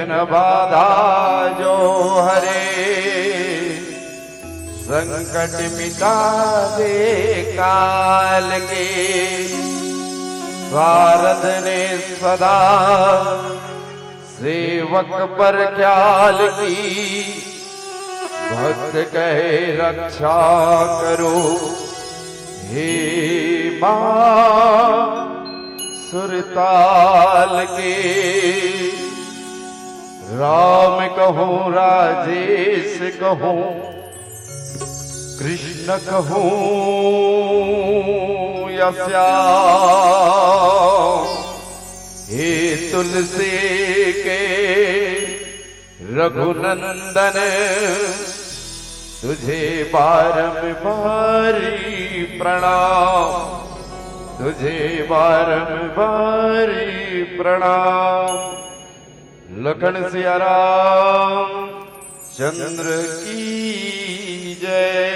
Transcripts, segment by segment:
विघ्न बाधा जो हरे, संकट मिटा दे काल के। शारद ने सदा सेवक पर ख्याल की, भक्त कहे रक्षा करो हे मां सुरताल के। राम कहूँ राजेश कहूँ, कृष्ण कहूँ या श्याम, हे तुलसी के रघुनंदन, तुझे बारंबार प्रणाम, तुझे बारंबार प्रणाम। लखन सिया राम चंद्र की जय।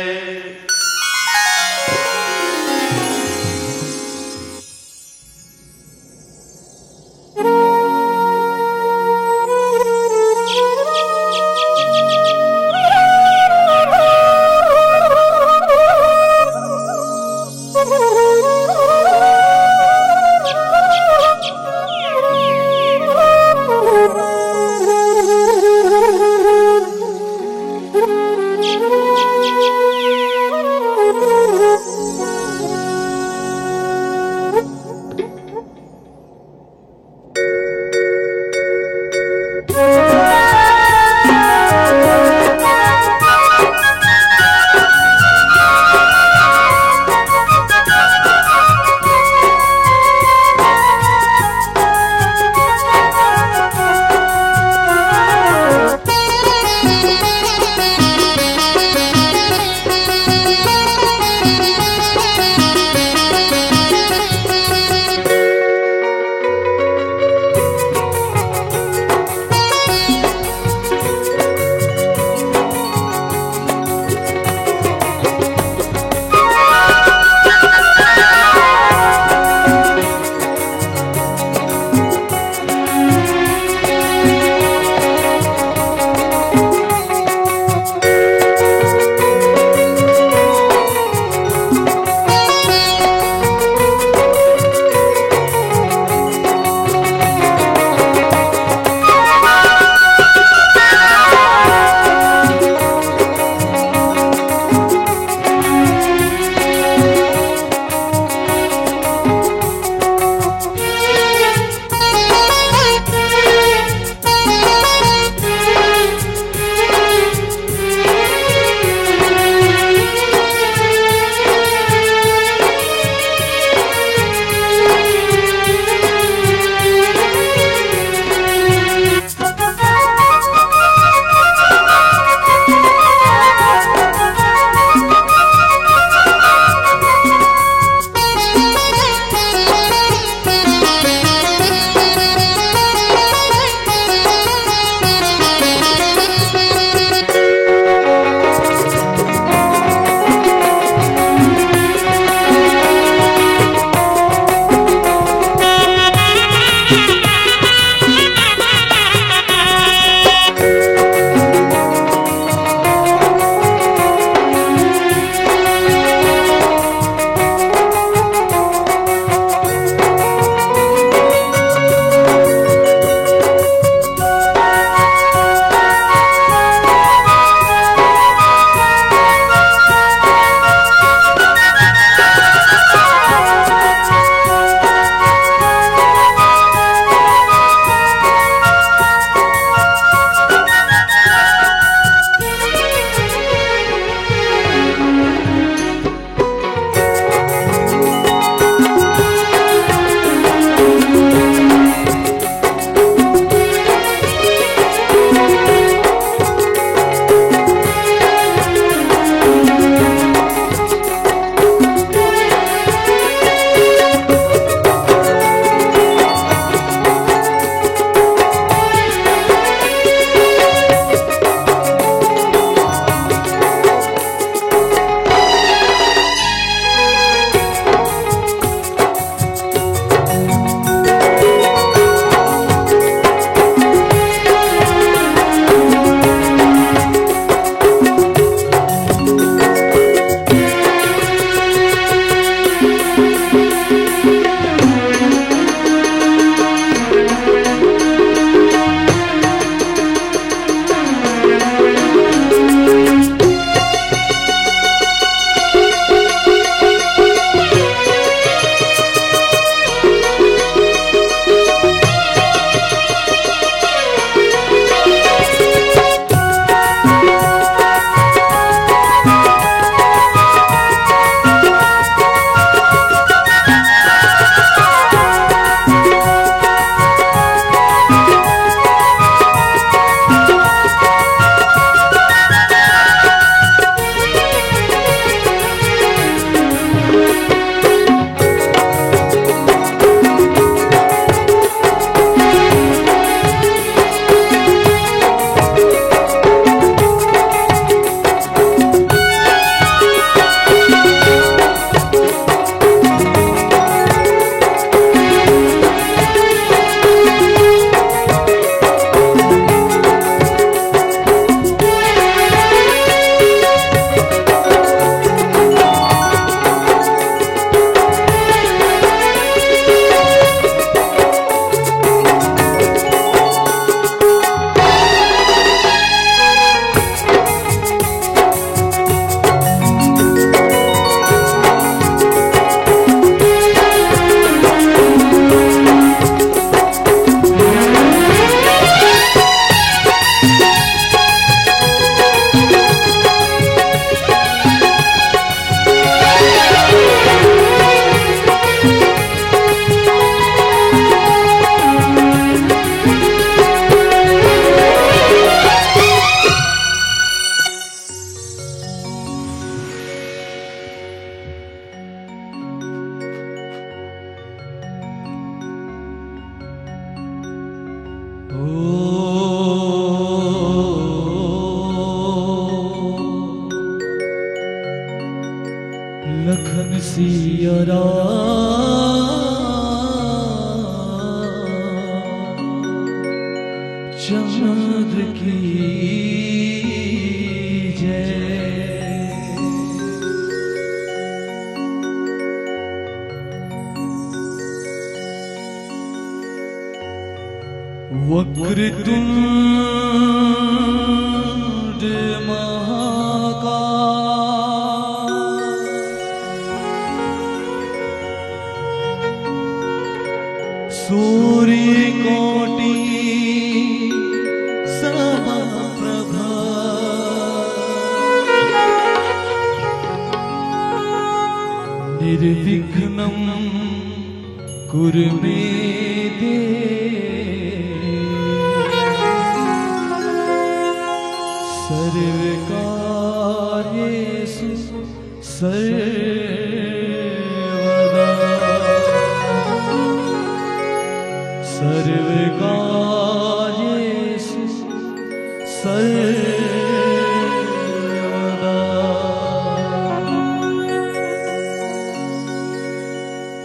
रामचंद्र की जय। वक्रतुंड महाकाय, सूर्यकोटि समप्रभा, निर्विघ्नं कुरु मे सर्वकार्येषु सर्वदा, सर्वकार्येषु सर्वदा।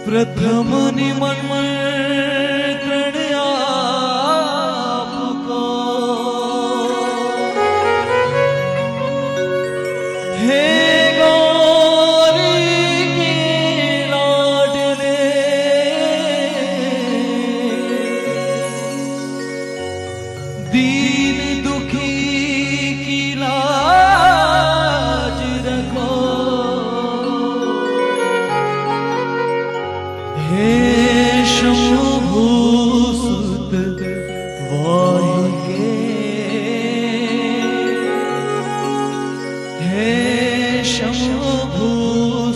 प्रथम निमंत्रण आपको, हे गौरी के लाडले, दीन दुखी की लाज रखो, हे शंभु सुत वायु के, हे शंभु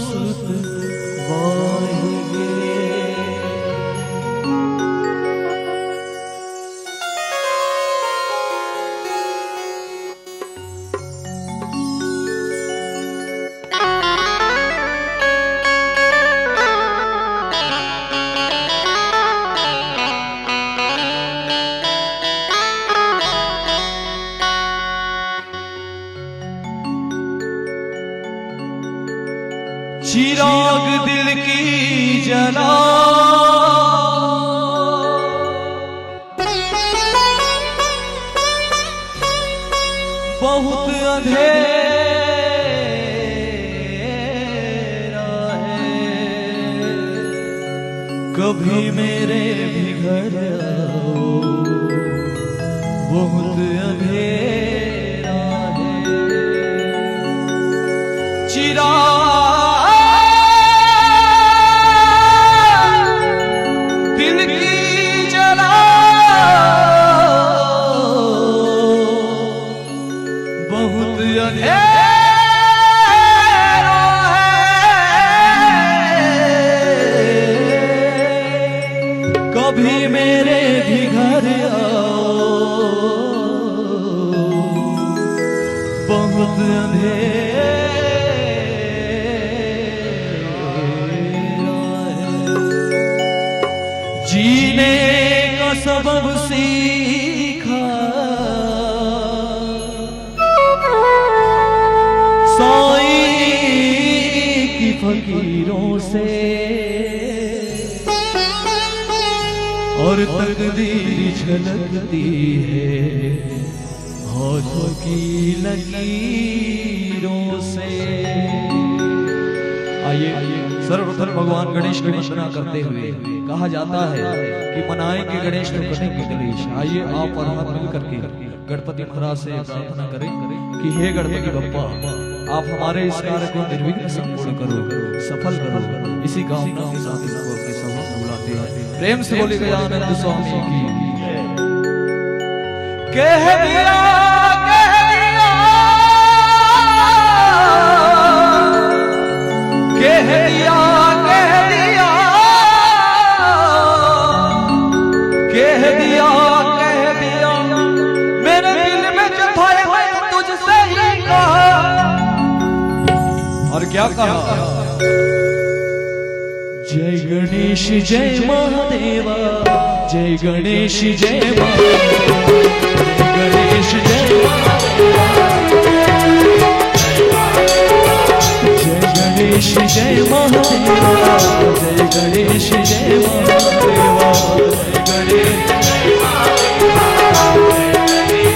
सुत वायु के। चिराग दिल की जला, बहुत अंधेरा है, कभी मेरे भी घर आओ, बहुत अंधेरा है। चिराग कभी मेरे भी घर आओ, बहुत अंधेरा है। जीने का सबब सीखा साईं की फकीरों से, और तकदीर झलकती है हाथों की लकीरों से। आइए सर्वप्रथम भगवान गणेश की वंदना करते हुए कहा जाता है कि मनाएंगे गणेश तो कटेंगे गणेश। आइए आप और हम मिल करके गणपति महाराज से प्रार्थना करें कि हे गणपति बप्पा, आप हमारे इस कार्य को निर्विघ्न संपूर्ण करो, सफल करो। इसी कामना के साथ इसको अपने सभा बुलाते हैं। प्रेम से बोले गया आनंद स्वामी की। कह दिया कह दिया कह दिया कह दिया कह दिया कह दिया, मेरे दिल में जो था मैं तुझसे ही कहा। और क्या कहा? जय गणेश जय महादेवा, जय गणेश जय महादेवा, गणेश जय महादेवा, जय गणेश जय महादेवा, जय गणेश जय महादेवा, जय गणेश जय महादेवा, जय गणेश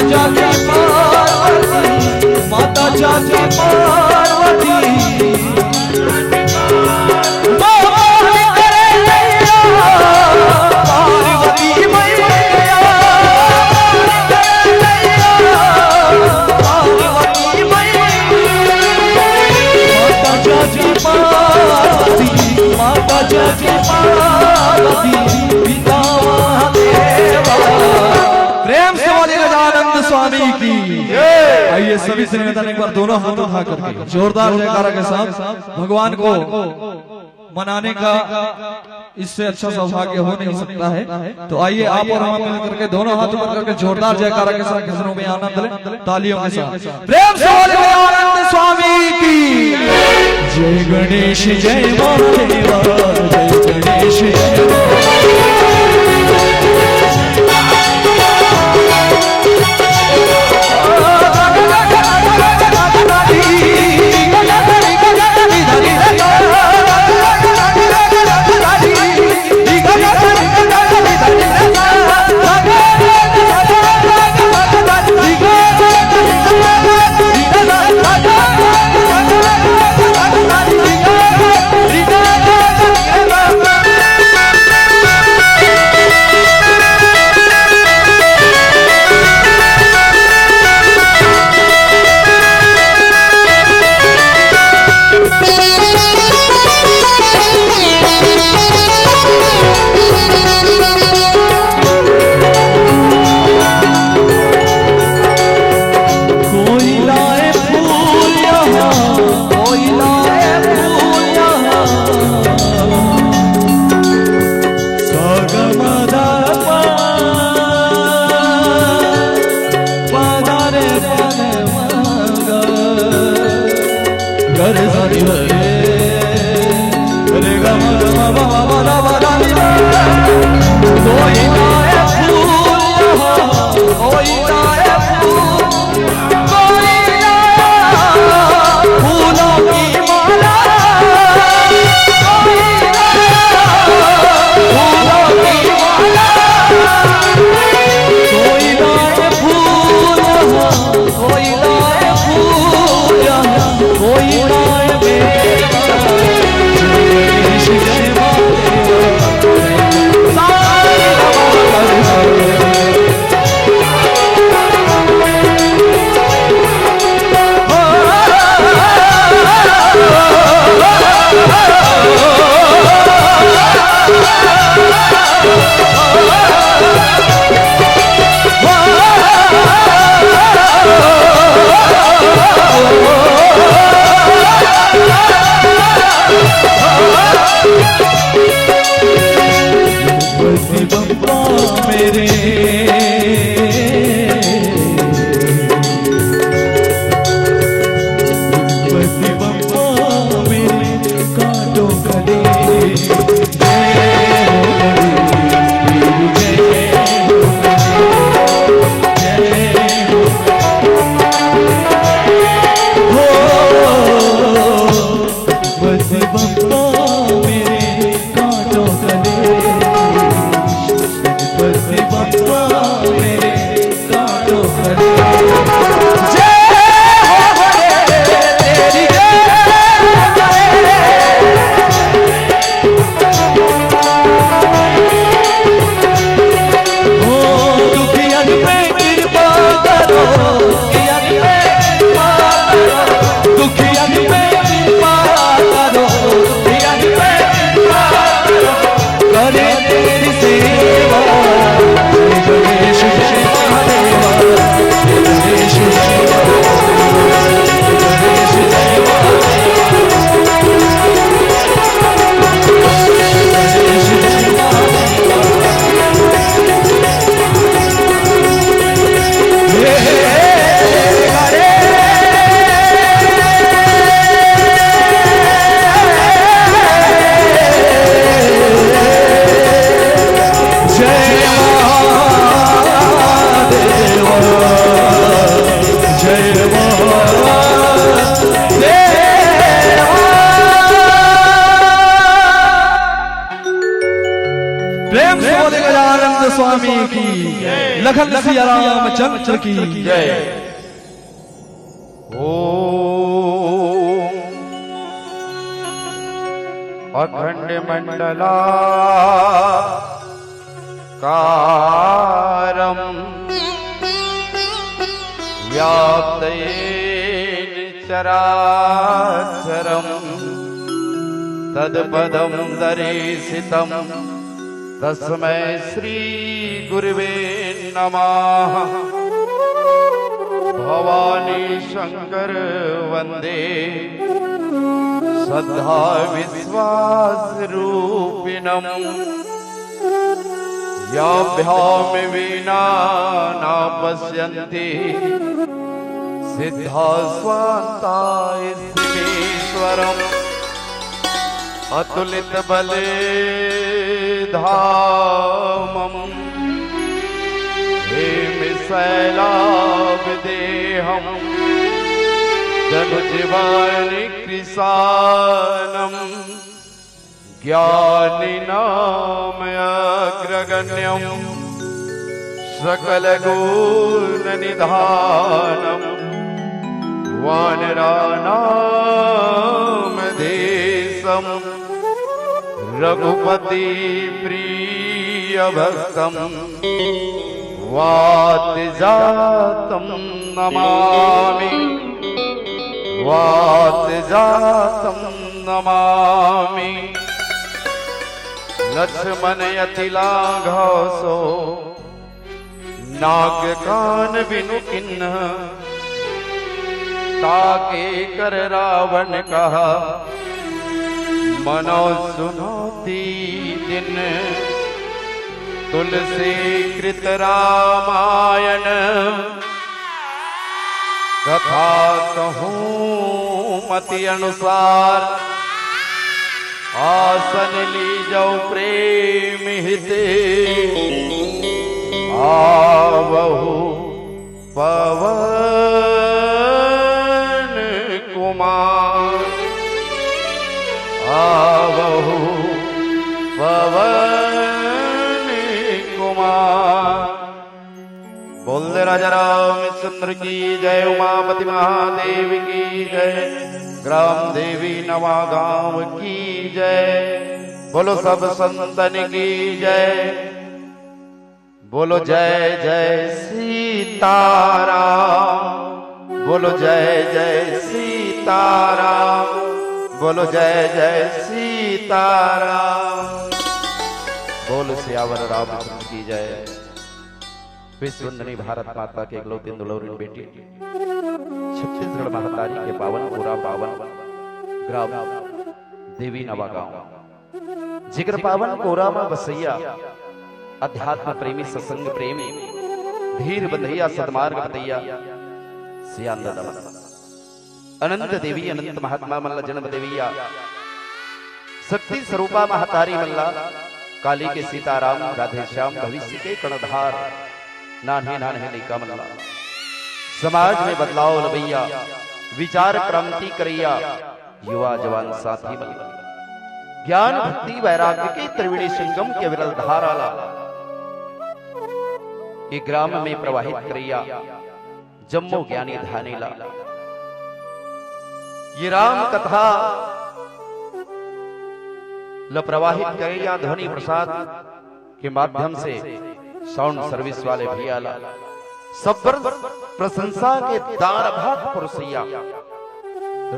जाके पार्वती, माता जाके पार्वती, मोहन करे नैया पार्वती मैया, पार्वती मैया, माता जाके पार्वती, माता जाके पार्वती, पिता महादेवा। प्रेम से बोलिए गजानंद स्वामी की। आइए सभी से निवेदन, एक बार दोनों हाथ उठा करके जोरदार जयकारा के साथ भगवान को मनाने का इससे अच्छा सौभाग्य हो नहीं सकता है। तो आइए आप और हम मिलकर के दोनों हाथ ऊपर करके जोरदार जयकारा के साथ किसनों में आनंद लें, तालियों के साथ। प्रेम से बोलिए गजानंद स्वामी की। जय गणेश जय महादेवा, जय गणेश जय कोई स्वामी की लखन सिया रामचंद्र की जय। ओम अखंड मंडलाकारं व्याप्तेन चराचरं तत्पदं दर्शितं तस्मै श्री गुरुवे नमः। भवानी शंकर वंदे श्रद्धा विश्वास रूपिणम् याभ्याम विना न पश्यन्ति सिद्धा स्वान्ता स्थितीश्वरम् अतुलित बले धामम् शैलाभिदेहम् धनुजीवानि कृशानम् ज्ञानिनामग्रगण्यम् सकलगुणनिधानम् वानराणामधीशम् रघुपति प्रियभक्तम् वातजातं नमामि वातजातं नमामि। लक्ष्मण अतिलाघवसो नागकान बिनु किन्ह ताके कर रावण कहा मनो सुनोती दिन तुलसी कृत रामायण कथा कहूँ मति अनुसार आसन लीजो प्रेम हिते आवहु पवन कुमार आवहु पवन कुमार। बोल दे राजा रामचंद्र की जय। उमापति महादेव की जय। ग्राम देवी नवागांव की जय। बोलो सब संतन की जय। बोलो जय जय सीताराम। बोलो जय जय सीताराम। बोलो जय जय सीताराम। बोल सियावर रामचंद्र की जय। विश्ववंदनी भारत माता के इकलौती दुलौरी बेटी छत्तीसगढ़ महतारी के पावन पूरा पावन ग्राम देवी नवागांव जिगर पावन कोरा में बसैया अध्यात्म प्रेमी सत्संग प्रेमी धीर बंधैया सदमार्ग बतैया सियांदा अनंत देवी अनंत महात्मा मल्ला जन्म देविया शक्ति स्वरूपा महतारी मल्ला काली के सीताराम राधे श्याम भविष्य के कर्णधार नान्हे नान्हे लैका मल्ला समाज में बदलाव लबैया विचार क्रांति करैया युवा जवान साथी मल्ला ज्ञान भक्ति वैराग्य के त्रिवेणी संगम के विरल धाराला ये ग्राम में प्रवाहित करैया जम्मो ज्ञानी धानेला ये राम कथा ल प्रवाहित करैया ध्वनि प्रसाद के माध्यम से साउंड सर्विस वाले भैया ला सब्र प्रशंसा के दार भाग पुरसैया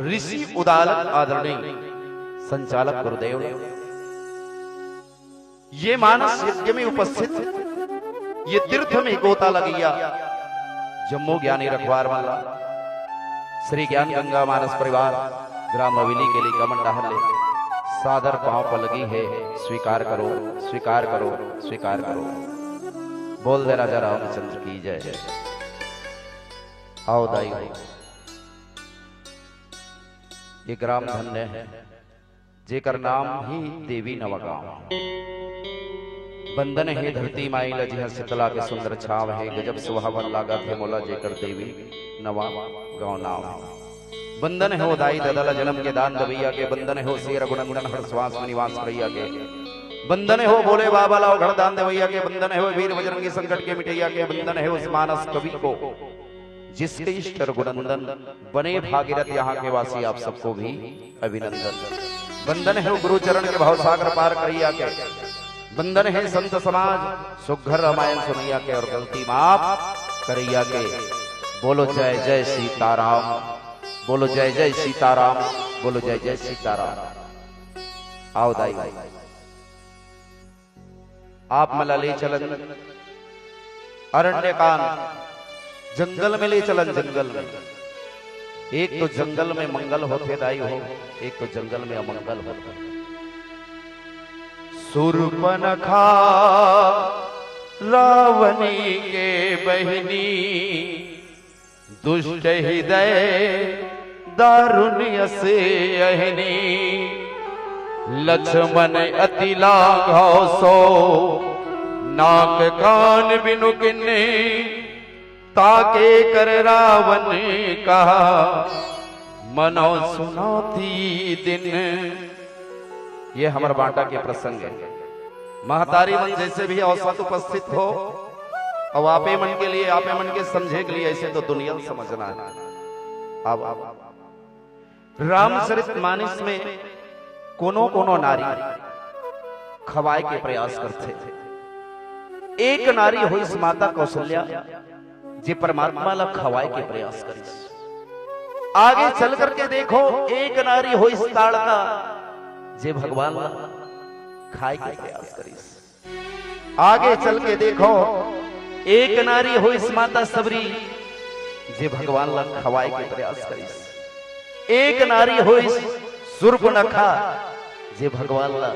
ऋषि उदालक आदरणीय संचालक गुरुदेव ये मानस यज्ञ में उपस्थित ये तीर्थ में गोता लगैया जम्मू ज्ञानी रखवार वाला श्री ज्ञान गंगा मानस परिवार ग्राम हवेली के लिए कमंडा हल्ले सादर पांव पर लगी है। स्वीकार करो स्वीकार करो स्वीकार करो। बोल दे राजा रामचंद्र की जय। आओ दाई ये ग्राम धन्य है जेकर नाम ही देवी नवागांव। बंदन है धरती माई लजिह शीतला के सुंदर छाव है गजब सुहावन लागा थे मोला जेकर देवी नवागांव नाम है। बंदन हो दाई ददला जन्म के दान दबैया के बंदन हो शेर गुणंदन हर श्वास में निवास करैया के बंदन हो भोले बाबा लाओ घर दान देवैया के, बंदन है वीर बजरंगी संकट के मिटैया के, बंदन है उस मानस कवि को जिसके इष्ट गुणनंदन बने भागीरथ यहाँ के वासी आप सबको भी अभिनंदन। बंदन है गुरु चरण के भाव सागर पार करिया के, बंदन है संत समाज सुघर रामायण सुनैया के और गलती माफ करैया के। बोलो जय जय सीताराम, बोलो जय जय सीताराम, बोलो जय जय सीताराम। आओ दाई आप मला ले चलन अरण्य कान, जंगल में ले चलन जंगल में। एक तो जंगल में मंगल होते दाई हो, एक तो जंगल में अमंगल होते। सुरपनखा रावणी के बहिनी, दुष्ट हृदय दारुण्य से अहनी। लक्ष्मण अति लाघव सो, नाक कान बिनु किन्ने। ताके कर रावण कहा, मनो सुनाती दिन। ये हमारे बांटा के प्रसंग है। महतारी मन जैसे भी अवसर उपस्थित हो, अब आपे मन के लिए, आपे मन के समझे के लिए, ऐसे तो दुनिया समझना है। अब रामचरितमानस में कोनो कोनो नारी खवाए के प्रयास करते थे। एक नारी हुई इस माता कौशल्या जे परमात्मा ला खवाए के प्रयास करी। आगे चल करके देखो, एक नारी हुई इस ताड़का जे भगवान ला खाए के प्रयास करी। आगे चल के देखो, एक नारी हुई इस माता सबरी जे भगवान ला खवाए के प्रयास करी। एक नारी हुई शूर्पणखा जे भगवान ला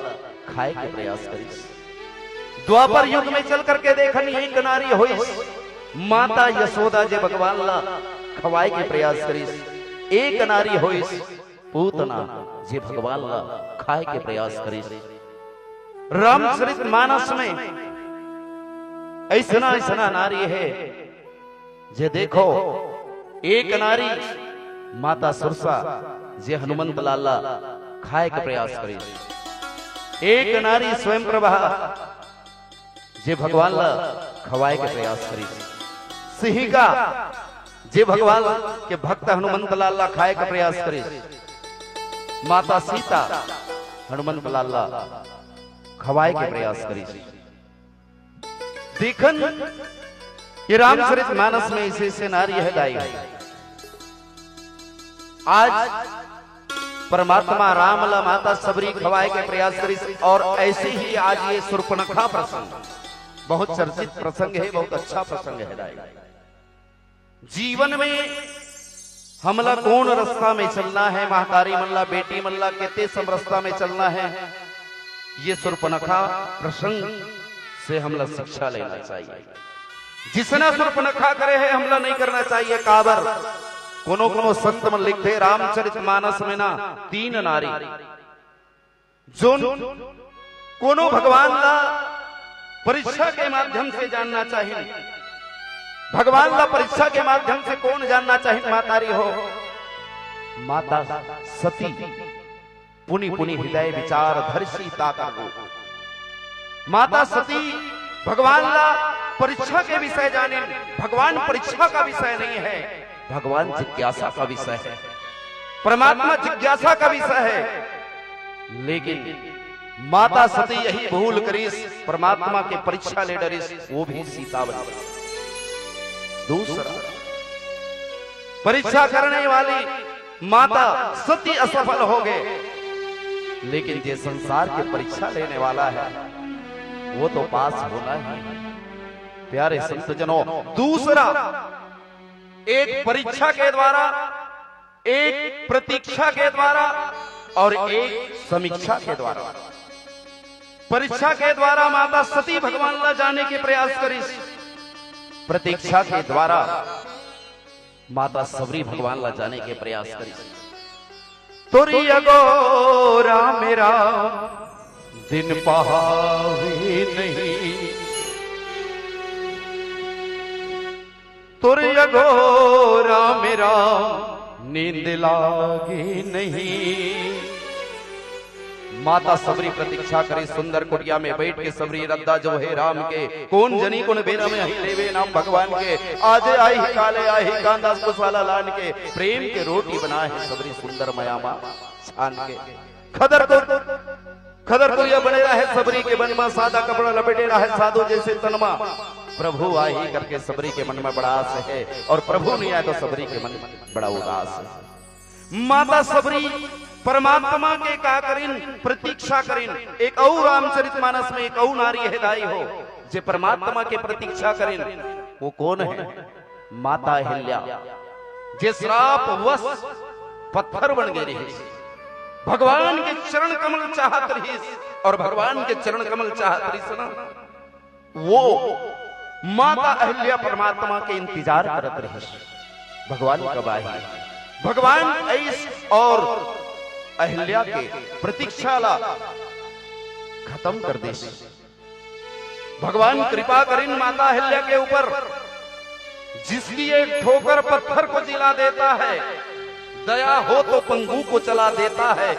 खाए के प्रयास करी। द्वापर युग में चल करके देखनी, एक नारी हुई माता यशोदा जे भगवान ला खवाए के प्रयास करी। एक नारी हुई पूतना जे भगवान ला खाए के प्रयास करी। रामचरितमानस में ऐसा ऐसा नारी है जे देखो, एक नारी माता सुरसा जे हनुमंत लाला खाए के प्रयास करी। एक नारी स्वयं प्रभा जे भगवान ला खवाए के प्रयास करी। सिंहिका जे भगवान के भक्त हनुमंत लाला खाए के प्रयास करी। माता सीता हनुमंत लाला खवाए के प्रयास करी। देखन ये रामचरितमानस में ऐसे ऐसे नारी है दाई। आज परमात्मा राम ला माता सबरी खवाए के प्रयास करी। और ऐसे ही आज ये शूर्पणखा प्रसंग बहुत चर्चित प्रसंग है, बहुत अच्छा प्रसंग है दाई। जीवन में हमला कौन रास्ता में चलना है, महतारी मल्ला बेटी मल्ला कहते सम रास्ता में चलना है। ये शूर्पणखा प्रसंग से हमला शिक्षा लेना चाहिए। जिसना शूर्पणखा करे है हमला नहीं करना चाहिए। काबर कोनो कोनो संत मन लिखते रामचरितमानस में ना 3 नारी जो कोनो भगवान ला परीक्षा के माध्यम से जानना चाहिए। भगवान ला परीक्षा के माध्यम से कौन जानना चाहिए? मातारी हो माता सती, पुनि पुनि हृदय विचार धरसी ताका को। माता सती भगवान ला परीक्षा के विषय जाने। भगवान परीक्षा का विषय नहीं है, भगवान जिज्ञासा का विषय है। परमात्मा जिज्ञासा का विषय है। लेकिन माता सती यही भूल करीस, परमात्मा के परीक्षा ले डरीस, वो भी सीता बन। दूसरा, परीक्षा करने वाली माता सती असफल हो गए, लेकिन जे संसार के परीक्षा लेने वाला है वो तो पास होना ही। प्यारे संत जनों, दूसरा एक परीक्षा के द्वारा, एक प्रतीक्षा के द्वारा और एक समीक्षा के द्वारा। परीक्षा के द्वारा माता सती भगवान ला जाने के प्रयास करी। प्रतीक्षा के द्वारा माता सबरी भगवान ला जाने के प्रयास करी। तुरी अगोरा मेरा दिन पावे नहीं, तुरी अगोरा मेरा नींद लागे नहीं। माता सबरी प्रतीक्षा करी सुंदर कुटिया में बैठ के सबरी रद्दा जो है राम के कौन जनी कौन बेरा में ही लेवे नाम भगवान के आज आई काले आई कांदा कुसाला लान के प्रेम के रोटी बनाए है सबरी सुंदर मयामा छान के खदर तो यह बने रहे सबरी के मन में सादा कपड़ा लपेटे रहे साधु जैसे तनमा प्रभु आई करके सबरी के मन में बड़ा आस है और प्रभु नहीं आया तो सबरी के मन में बड़ा उदास है। माता सबरी परमात्मा के का करीन प्रतीक्षा करीन एक और रामचरितमानस में एक और नारी है दाई हो जे परमात्मा के प्रतीक्षा करीन वो कौन है? माता अहिल्या जे श्राप वश पत्थर बन गए रही भगवान के चरण कमल चाहत रही और भगवान के चरण कमल चाहत रही ना वो माता अहिल्या परमात्मा के इंतजार करत रही भगवान कब आए भगवान ऐस और अहिल्या के प्रतीक्षा ला खत्म कर दे भगवान कृपा करीन माता अहिल्या के ऊपर जिसकी एक ठोकर पत्थर को जिला देता है दया हो तो पंगु को चला देता है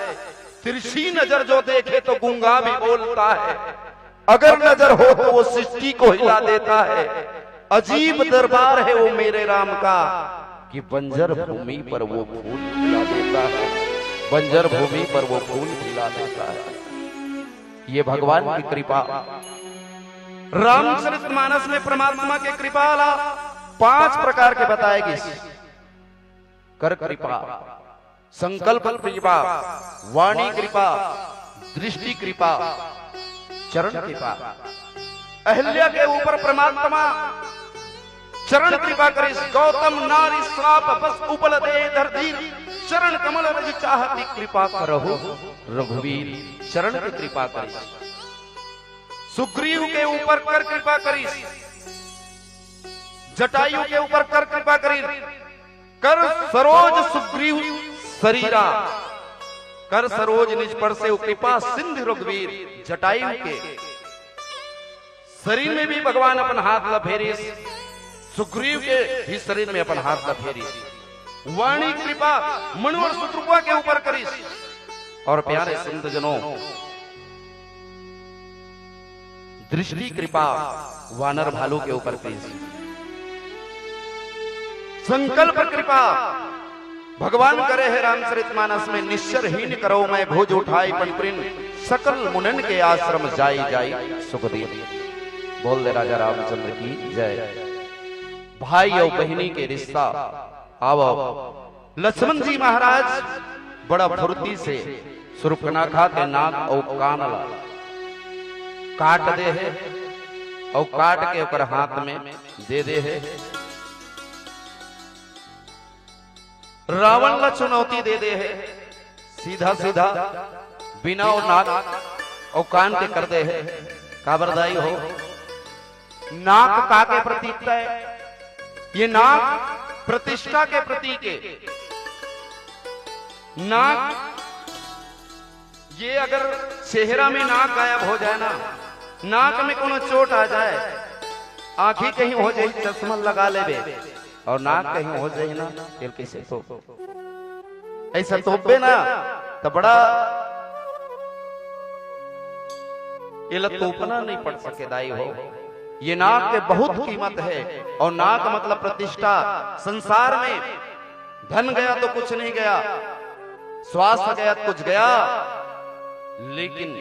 तिरछी नजर जो देखे तो गूंगा भी बोलता है अगर नजर हो तो वो सृष्टि को हिला देता है अजीब दरबार है वो मेरे राम का कि बंजर भूमि पर वो फूल खिला देता है बंजर भूमि पर वो फूल खिला देता है। ये भगवान की कृपा रामचरितमानस में परमात्मा के कृपा 5 प्रकार के बताएगी कर कृपा संकल्प कृपा वाणी कृपा दृष्टि कृपा चरण कृपा। अहिल्या के ऊपर परमात्मा चरण कृपा करे गौतम नारी श्राप बस उपल दे धरधीर चरण कमल रज चाहती कृपा करहु रघुवीर चरण की कृपा करी सुग्रीव के ऊपर कर कृपा करी जटायु के ऊपर कर कृपा करी कर सरोज सुग्रीव शरीरा कर सरोज निज पर से कृपा सिंधु रघुवीर जटायु के शरीर में भी भगवान अपन हाथ लफेरी सुग्रीव के भी शरीर में अपन हाथ लफेरी वाणी कृपा मनु और शत्रुपा के ऊपर करी और प्यारे संत जनों दृष्टि कृपा वानर भालू के ऊपर करी संकल्प कृपा भगवान करे है रामचरितमानस में निश्चरहीन करो मैं भोज उठाई पनप्रिन सकल मुनन के आश्रम जाई जाई सुखदेव। बोल दे राजा रामचंद्र की जय। भाई और बहनी के रिश्ता आवो लक्ष्मण जी महाराज बड़ा फुर्ती से सुर्पनखा के नाक और कान काट दे है और काट के ओकर हाथ में दे है रावण ला चुनौती दे है सीधा सीधा बिना और नाक और कान के कर दे है काबरदाई हो नाक का के प्रतीक है ये नाक प्रतिष्ठा के प्रतीक है नाक ये अगर चेहरा में नाक गायब हो जाए ना नाक में कोनो चोट आ जाए आंखें कहीं हो जाए चश्मा लगा ले और नाक कहीं हो जाए ना फिर कैसे तो ऐसा तोपे ना तो बड़ा ये तोपना नहीं पड़ सके दाई हो ये नाक के बहुत कीमत है और नाक मतलब प्रतिष्ठा संसार में धन गया तो कुछ नहीं गया स्वास्थ्य गया तो कुछ गया लेकिन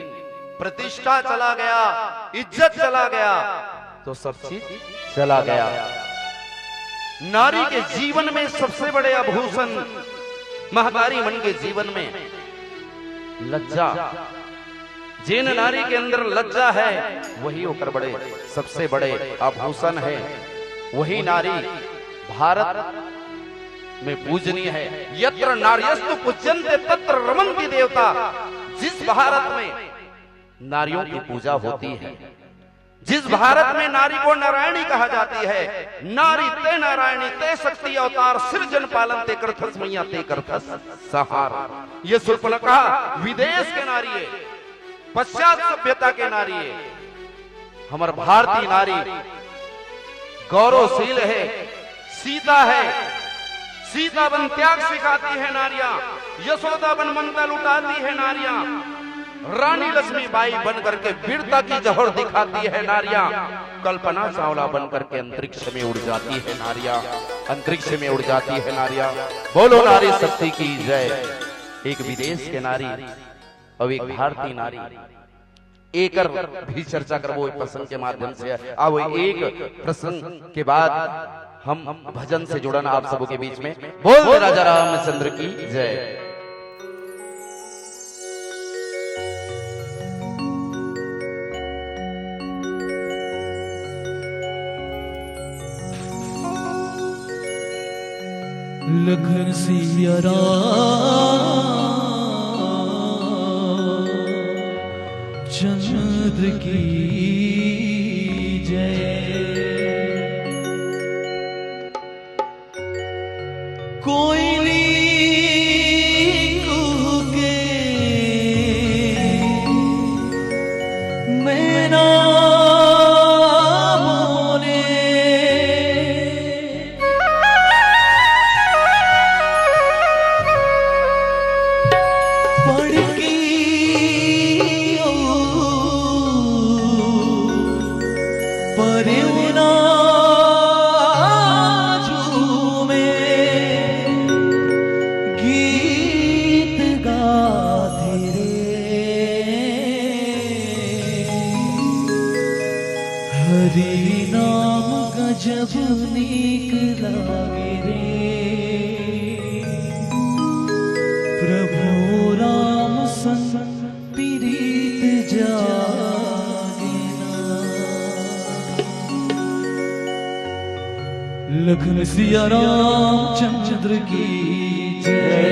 प्रतिष्ठा चला गया इज्जत चला गया तो सब चीज चला गया। नारी के जीवन में सबसे बड़े आभूषण महतारी मन के जीवन में लज्जा जिन नारी के अंदर लज्जा है वही होकर बड़े सबसे बड़े आभूषण है वही नारी भारत में पूजनीय है। यत्र नार्यस्तु पूज्यन्ते तत्र रमन्ति देवता जिस भारत में नारियों की पूजा होती है जिस भारत में नारी को नारायणी कहा जाती है नारी ते नारायणी ते शक्ति अवतार सृजन पालन ते करथस मैया ते करथस सहार। ये शूर्पणखा विदेश के नारी है पश्चात सभ्यता के नारी है हमार भारतीय नारी गौरवशील है सीता बन त्याग सिखाती है नारियां यशोदा बन ममता लुटाती है नारियां रानी लक्ष्मीबाई बन करके वीरता की जौहर दिखाती है नारियां, कल्पना चावला बन करके अंतरिक्ष में उड़ जाती है नारियां, अंतरिक्ष में उड़ जाती है नारियां। बोलो नारी शक्ति की जय। एक विदेश के नारी और एक भारतीय नारी, एक भी चर्चा कर वो प्रसंग के माध्यम से अब एक प्रसंग के बाद हम भजन से जुड़ना आप सबों के बीच में। बोल राजा रामचंद्र की जय। लखन सिया राम चंद्र की जय। कोयली कूके मैना बोले, परिवना झूमे गीत गाते रे, हरि नाम गजब नीक लागे रे, प्रभु राम संग प्रीत जागे। लखन सिया राम चंद्र की जय।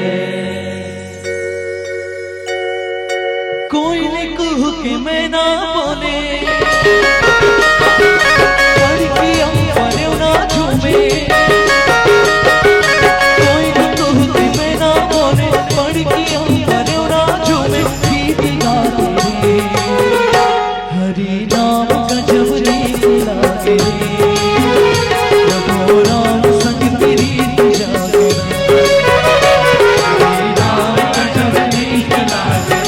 कोई ने कुह के मैं ना बोले, पढ़ की हम पढ़ो ना झूमे। कोई ने कुह के मैं ना बोले, पढ़ की हम पढ़ो ना झूमे। गीत गाते रे, हरि नाम गजब नीक लागे रे, राम संग प्रीत जागे। राम गजब नीक लागे,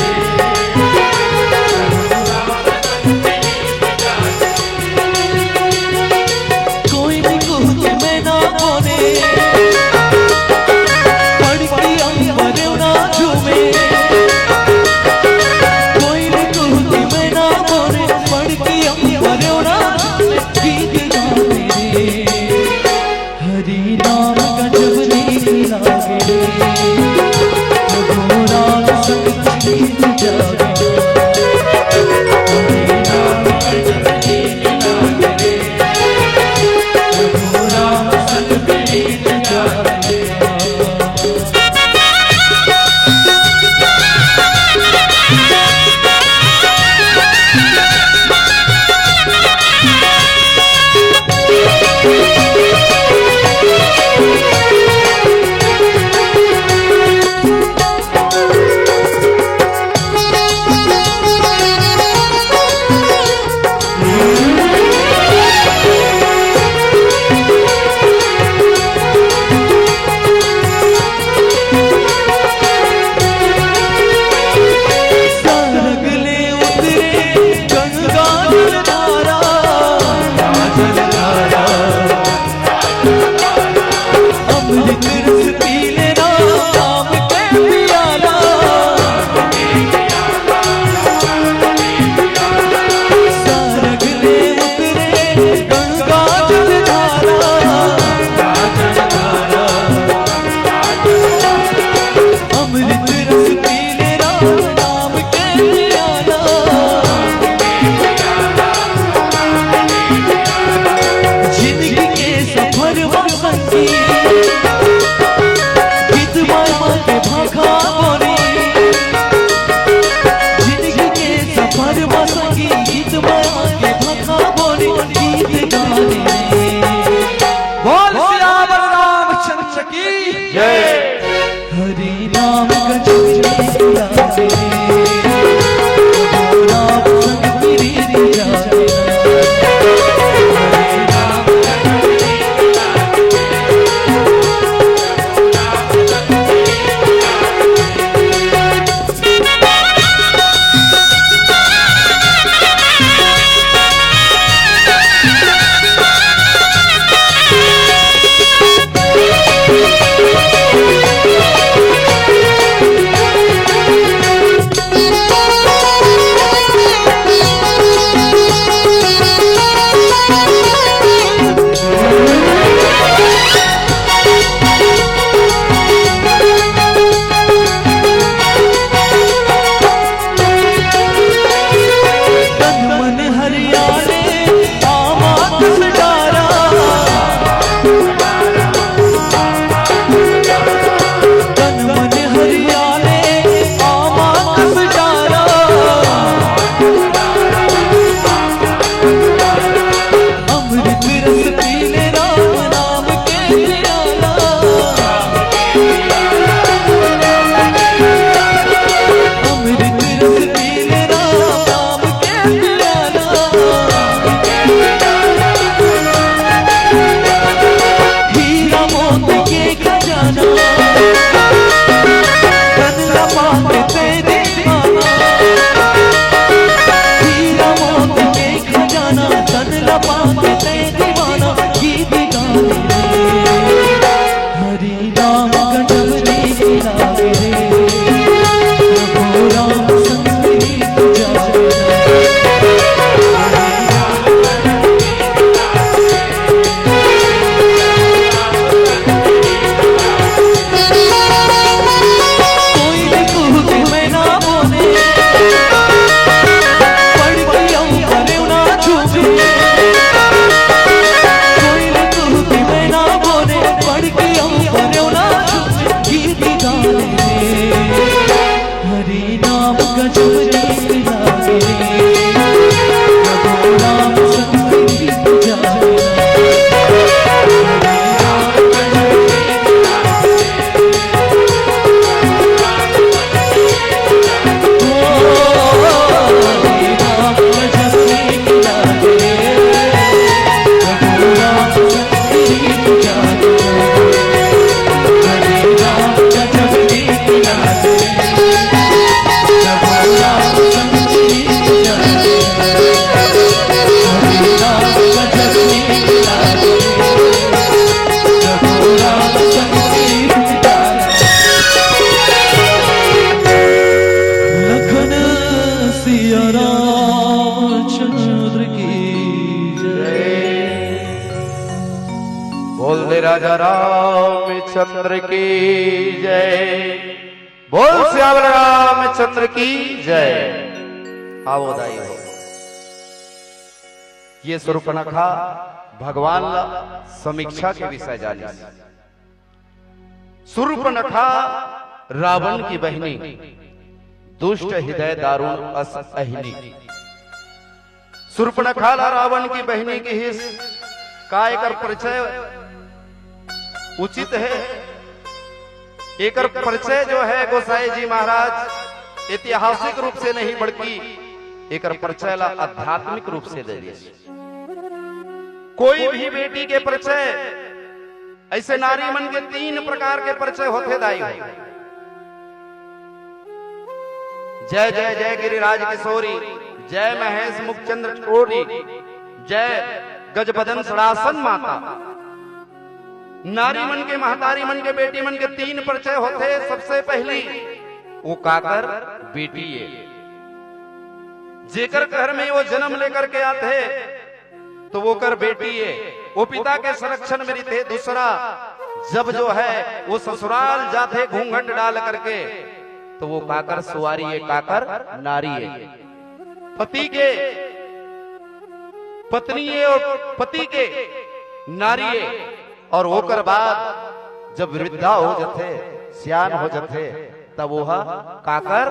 राजा रामचंद्र की जय। बोल श्यावर रामचंद्र की जय। आवोदाई हो ये शूर्पणखा भगवान समीक्षा के विषय जानी। शूर्पणखा रावण की बहनी, दुष्ट हृदय दारुण अस अहिनी। शूर्पणखा रावण की बहनी की हिस का एकर परिचय उचित है। एकर परिचय जो है गोसाई जी महाराज ऐतिहासिक रूप से नहीं बल्कि एकर परिचय ला आध्यात्मिक रूप से दे दिए। कोई भी बेटी के परिचय ऐसे नारी मन के 3 प्रकार के परिचय होते दाई हो। जय जय जय गिरिराज किशोरी, जय महेश मुखचंद्र चोरी, जय गजबदन सड़ासन माता। नारी मन के, महतारी मन के, बेटी मन के 3 परिचय होते। सबसे पहली वो काकर बेटी है, जेकर घर में वो जन्म लेकर के आते तो वो कर बेटी है, वो पिता के संरक्षण में रहते। दूसरा जब जो है वो ससुराल जाते घूंघट डाल करके तो वो काकर सुवारी है, काकर नारी है। पति के पत्नी है और पति के नारी है। और होकर बाद जब वृद्धा हो जाते, सियान हो जाते, तब वो काकर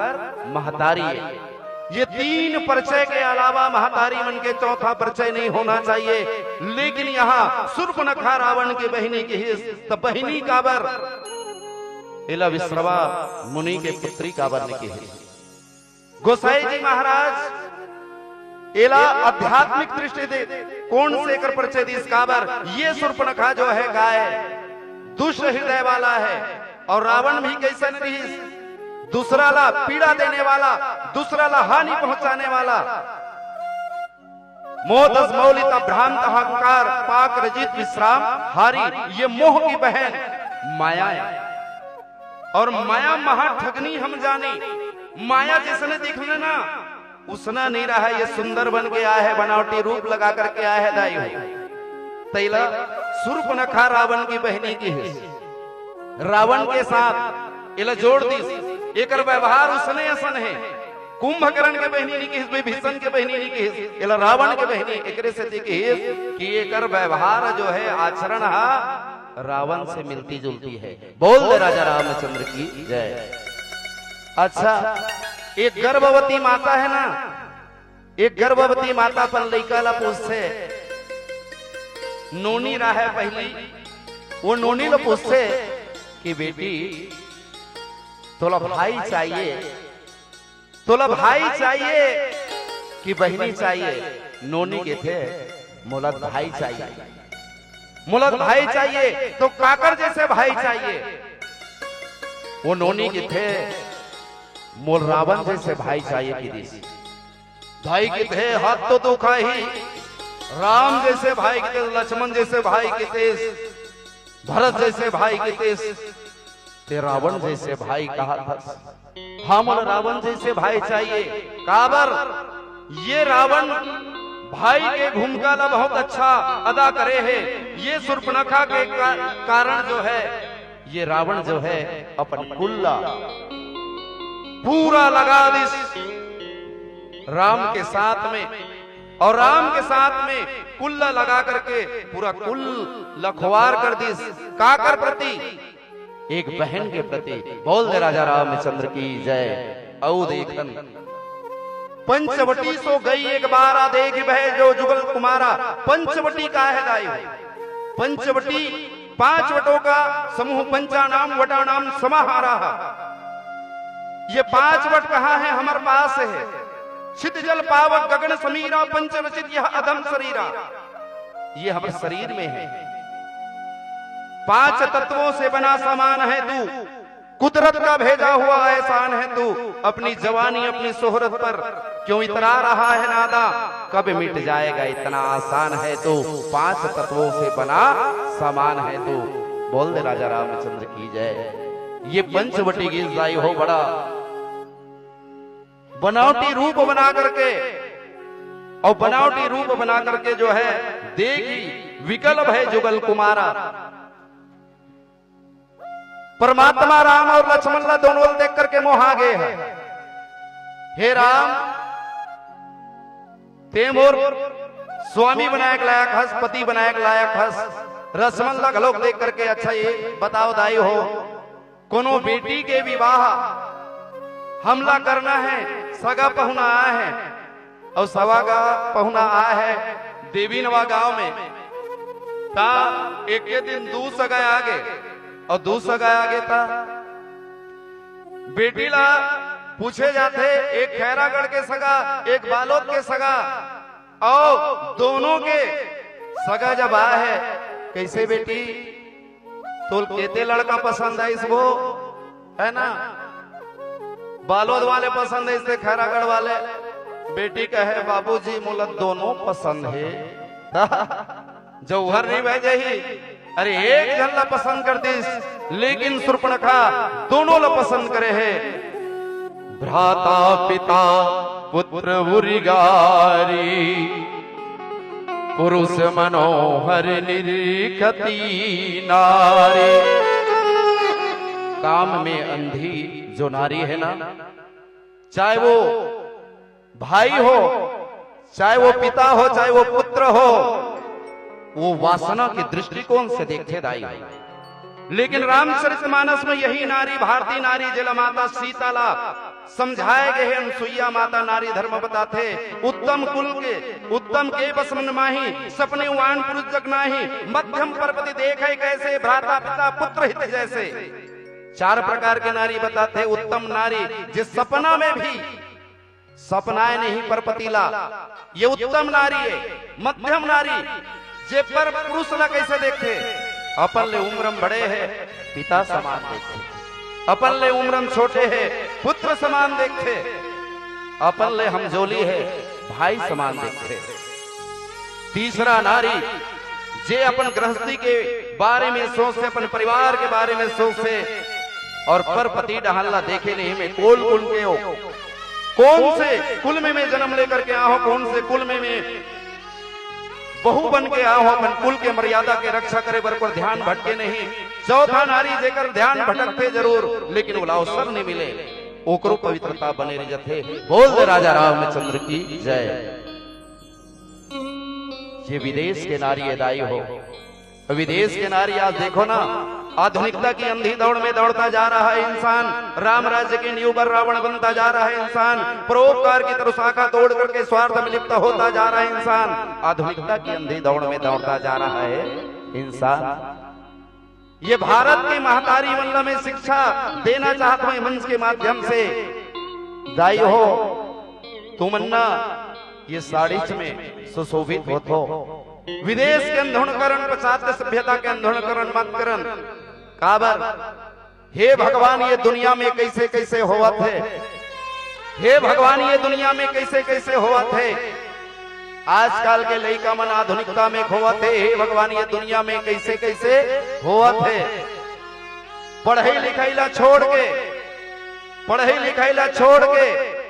महतारी है। ये 3 परिचय के अलावा महतारी मन के चौथा परिचय नहीं होना चाहिए। लेकिन यहाँ शूर्पणखा रावण की बहिनी की हिस, तो बहिनी काबर इला विश्रवा मुनि के पुत्री काबर ने की हिस। गोसाई जी महाराज इला आध्यात्मिक दृष्टि दे कौन से कर परिचय दी काबर। ये शूर्पणखा जो है गाय दुष्ट हृदय वाला है और रावण भी कैसा नहीं, दूसरा ला पीड़ा देने वाला, दूसरा ला हानि पहुंचाने वाला। मोहदस मौलिता भ्रांत अहंकार पाक रजित विश्राम हारी। ये मोह की बहन माया है और माया महा ठगनी हम जानी। माया जिसने दिखने ना उसना नहीं रहा है। ये सुंदर बन के आया है, बनावटी रूप लगा करके आया है दाई हो। तैला शूर्पणखा रावण की बहनी की है। रावण के साथ इला जोड़ दी। एकर व्यवहार उसने असन है। कुंभकर्ण के बहनी नहीं की, भीषण के बहनी नहीं की, इला रावण के बहनी एकरे से देखी कि एकर व्यवहार जो है आचरण रावण से मिलती जुलती है। बोल दे राजा रामचंद्र की जय। अच्छा, एक गर्भवती माता है ना, एक गर्भवती माता पर लड़का ला पूछते नोनी रहा है पहली। वो नोनी ला पूछते कि बेटी तोला भाई चाहिए, तोला भाई चाहिए कि बहनी चाहिए। नोनी के थे मुलत भाई चाहिए, मुलत भाई चाहिए तो काकर जैसे भाई चाहिए। वो नोनी के थे मोल रावण जैसे भाई चाहिए कि दिस भाई के थे हाथ तो दुखा ही। राम जैसे भाई के थे, लक्ष्मण जैसे भाई के थे, भरत जैसे भाई के थे, ते रावण जैसे भाई कहा था। हम रावण जैसे भाई चाहिए काबर। ये रावण भाई के भूमिका ला बहुत अच्छा अदा करे है। ये शूर्पणखा के कारण जो है ये रावण जो है अपन कुल्ला पूरा लगा दिस राम के साथ में, और राम के साथ में कुल्ला लगा करके पूरा कुल लखवार कर दिस काकर प्रति, एक बहन के प्रति। बोल दे राजा रामचंद्र की जय। औ देखन पंचवटी सो गई एक बारा, देख बह जो जुगल कुमारा। पंचवटी का है दाई। पंचवटी 5 वटों का समूह, पंचानाम वटानाम समाहारा। ये 5 वट कहाँ है? हमारे पास है। छित जल पावक गगन समीरा, पंचवचित यह अधम शरीरा। ये हमारे शरीर में है। 5 तत्वों से बना सामान है तू, कुदरत का भेजा हुआ एहसान है तू। अपनी जवानी अपनी शोहरत पर क्यों इतरा रहा है नादा, कब मिट जाएगा इतना आसान है तू। 5 तत्वों से बना सामान है तू। बोल दे राजा रामचंद्र की जय। ये पंचवटी की जाई हो बड़ा बनावटी रूप बना करके, और बनावटी रूप बना करके जो है देखी विकल्प है जुगल कुमारा। परमात्मा राम और लक्ष्मण ला दोनों देख करके मोह आ गए हैं। हे राम, ते मोर स्वामी बनाए लायक हस, पति बनाए लायक हस। लक्ष्मण ला घलोक देख करके अच्छा ये बताओ दाई हो, कोनो बेटी के विवाह हमला करना है, सगा पहुना आया है और सवा का पहुना आया है देवी नवा गांव में, ता एक के दिन दू सगा आगे और दू सगा आगे था बेटी ला पूछे जाते, एक खैरागढ़ के सगा, एक बालोद के सगा, और दोनों के सगा जब आया है, कैसे बेटी तो कहते लड़का पसंद है इसको, है ना, बालोद वाले पसंद है इससे खैरागढ़ वाले। बेटी कहे बाबूजी मुला दोनों पसंद है जौहर नहीं बह जाही, अरे एक जन ला पसंद करती, लेकिन सुर्पणखा दोनों ला पसंद करे है। भ्राता पिता पुत्र उरिगारी, पुरुष मनोहर निरीखती नारी। काम में अंधी जो नारी है ना, चाहे वो भाई हो, चाहे वो पिता हो, चाहे वो पुत्र हो, वो वासना के दृष्टिकोण से देखते दाई। लेकिन रामचरितमानस में यही नारी, भारतीय नारी जल माता सीताला समझाए गए हैं। सुइया माता नारी धर्म बताते, उत्तम कुल के उत्तम के बस मन माही, सपने वान पुरुष जग नाही, मध्यम परपति देखे कैसे, भ्राता पिता पुत्र हित जैसे। चार प्रकार के नारी बताते। उत्तम नारी जिस सपना में भी सपनाए नहीं परपतिला, ये उत्तम नारी है। मध्यम नारी जे पर पुरुष ला कैसे देखते, अपन ले उम्रम बड़े है पिता समान देखते, अपन ले उम्रम छोटे है पुत्र समान देखते, अपन ले हमजोली है भाई समान देखते। तीसरा नारी जे अपन गृहस्थी के बारे में सोचते, अपन परिवार के बारे में सोचते, और पर पति डहल्ला देखे नहीं में कोल कुल के हो, कौन से कुल में मैं जन्म लेकर के आओ, कौन से कुल में मैं बहु बन के आओ, अपन कुल के मर्यादा के रक्षा करे पर ध्यान भटके नहीं। चौथा नारी जेकर ध्यान भटकते जरूर, लेकिन वो अवसर नहीं मिले, ओकरो पवित्रता बने रह जाते। बोल दे राजा रामचंद्र की जय। ये विदेश के नारी एदाई हो, विदेश के नारी आज देखो ना, आधुनिकता की अंधी दौड़ में दौड़ता जा रहा है इंसान, राम राज्य के नींव पर रावण बनता जा रहा है इंसान, परोपकार की तरफ शाखा तोड़ करके स्वार्थ में लिप्त होता जा रहा है इंसान, आधुनिकता की अंधी दौड़ में दौड़ता जा रहा है इंसान। ये भारत की महतारी मंडल में शिक्षा देना चाहता हूं मंच के माध्यम से। दाई हो तुमन्ना ये साड़ी में सुशोभित होतो, विदेश के अंधुणकरण, पाश्चात्य सभ्यता के अंधुणकरण मत करन। काबर हे भगवान ये दुनिया में कैसे कैसे होवा थे, हे भगवान ये दुनिया में कैसे कैसे होवा थे। आजकल के लड़का मन आधुनिकता में खोवा थे, हे भगवान ये दुनिया में कैसे कैसे होवा थे। पढ़ाई लिखाई ला छोड़ के, पढ़ाई लिखाई ला छोड़ के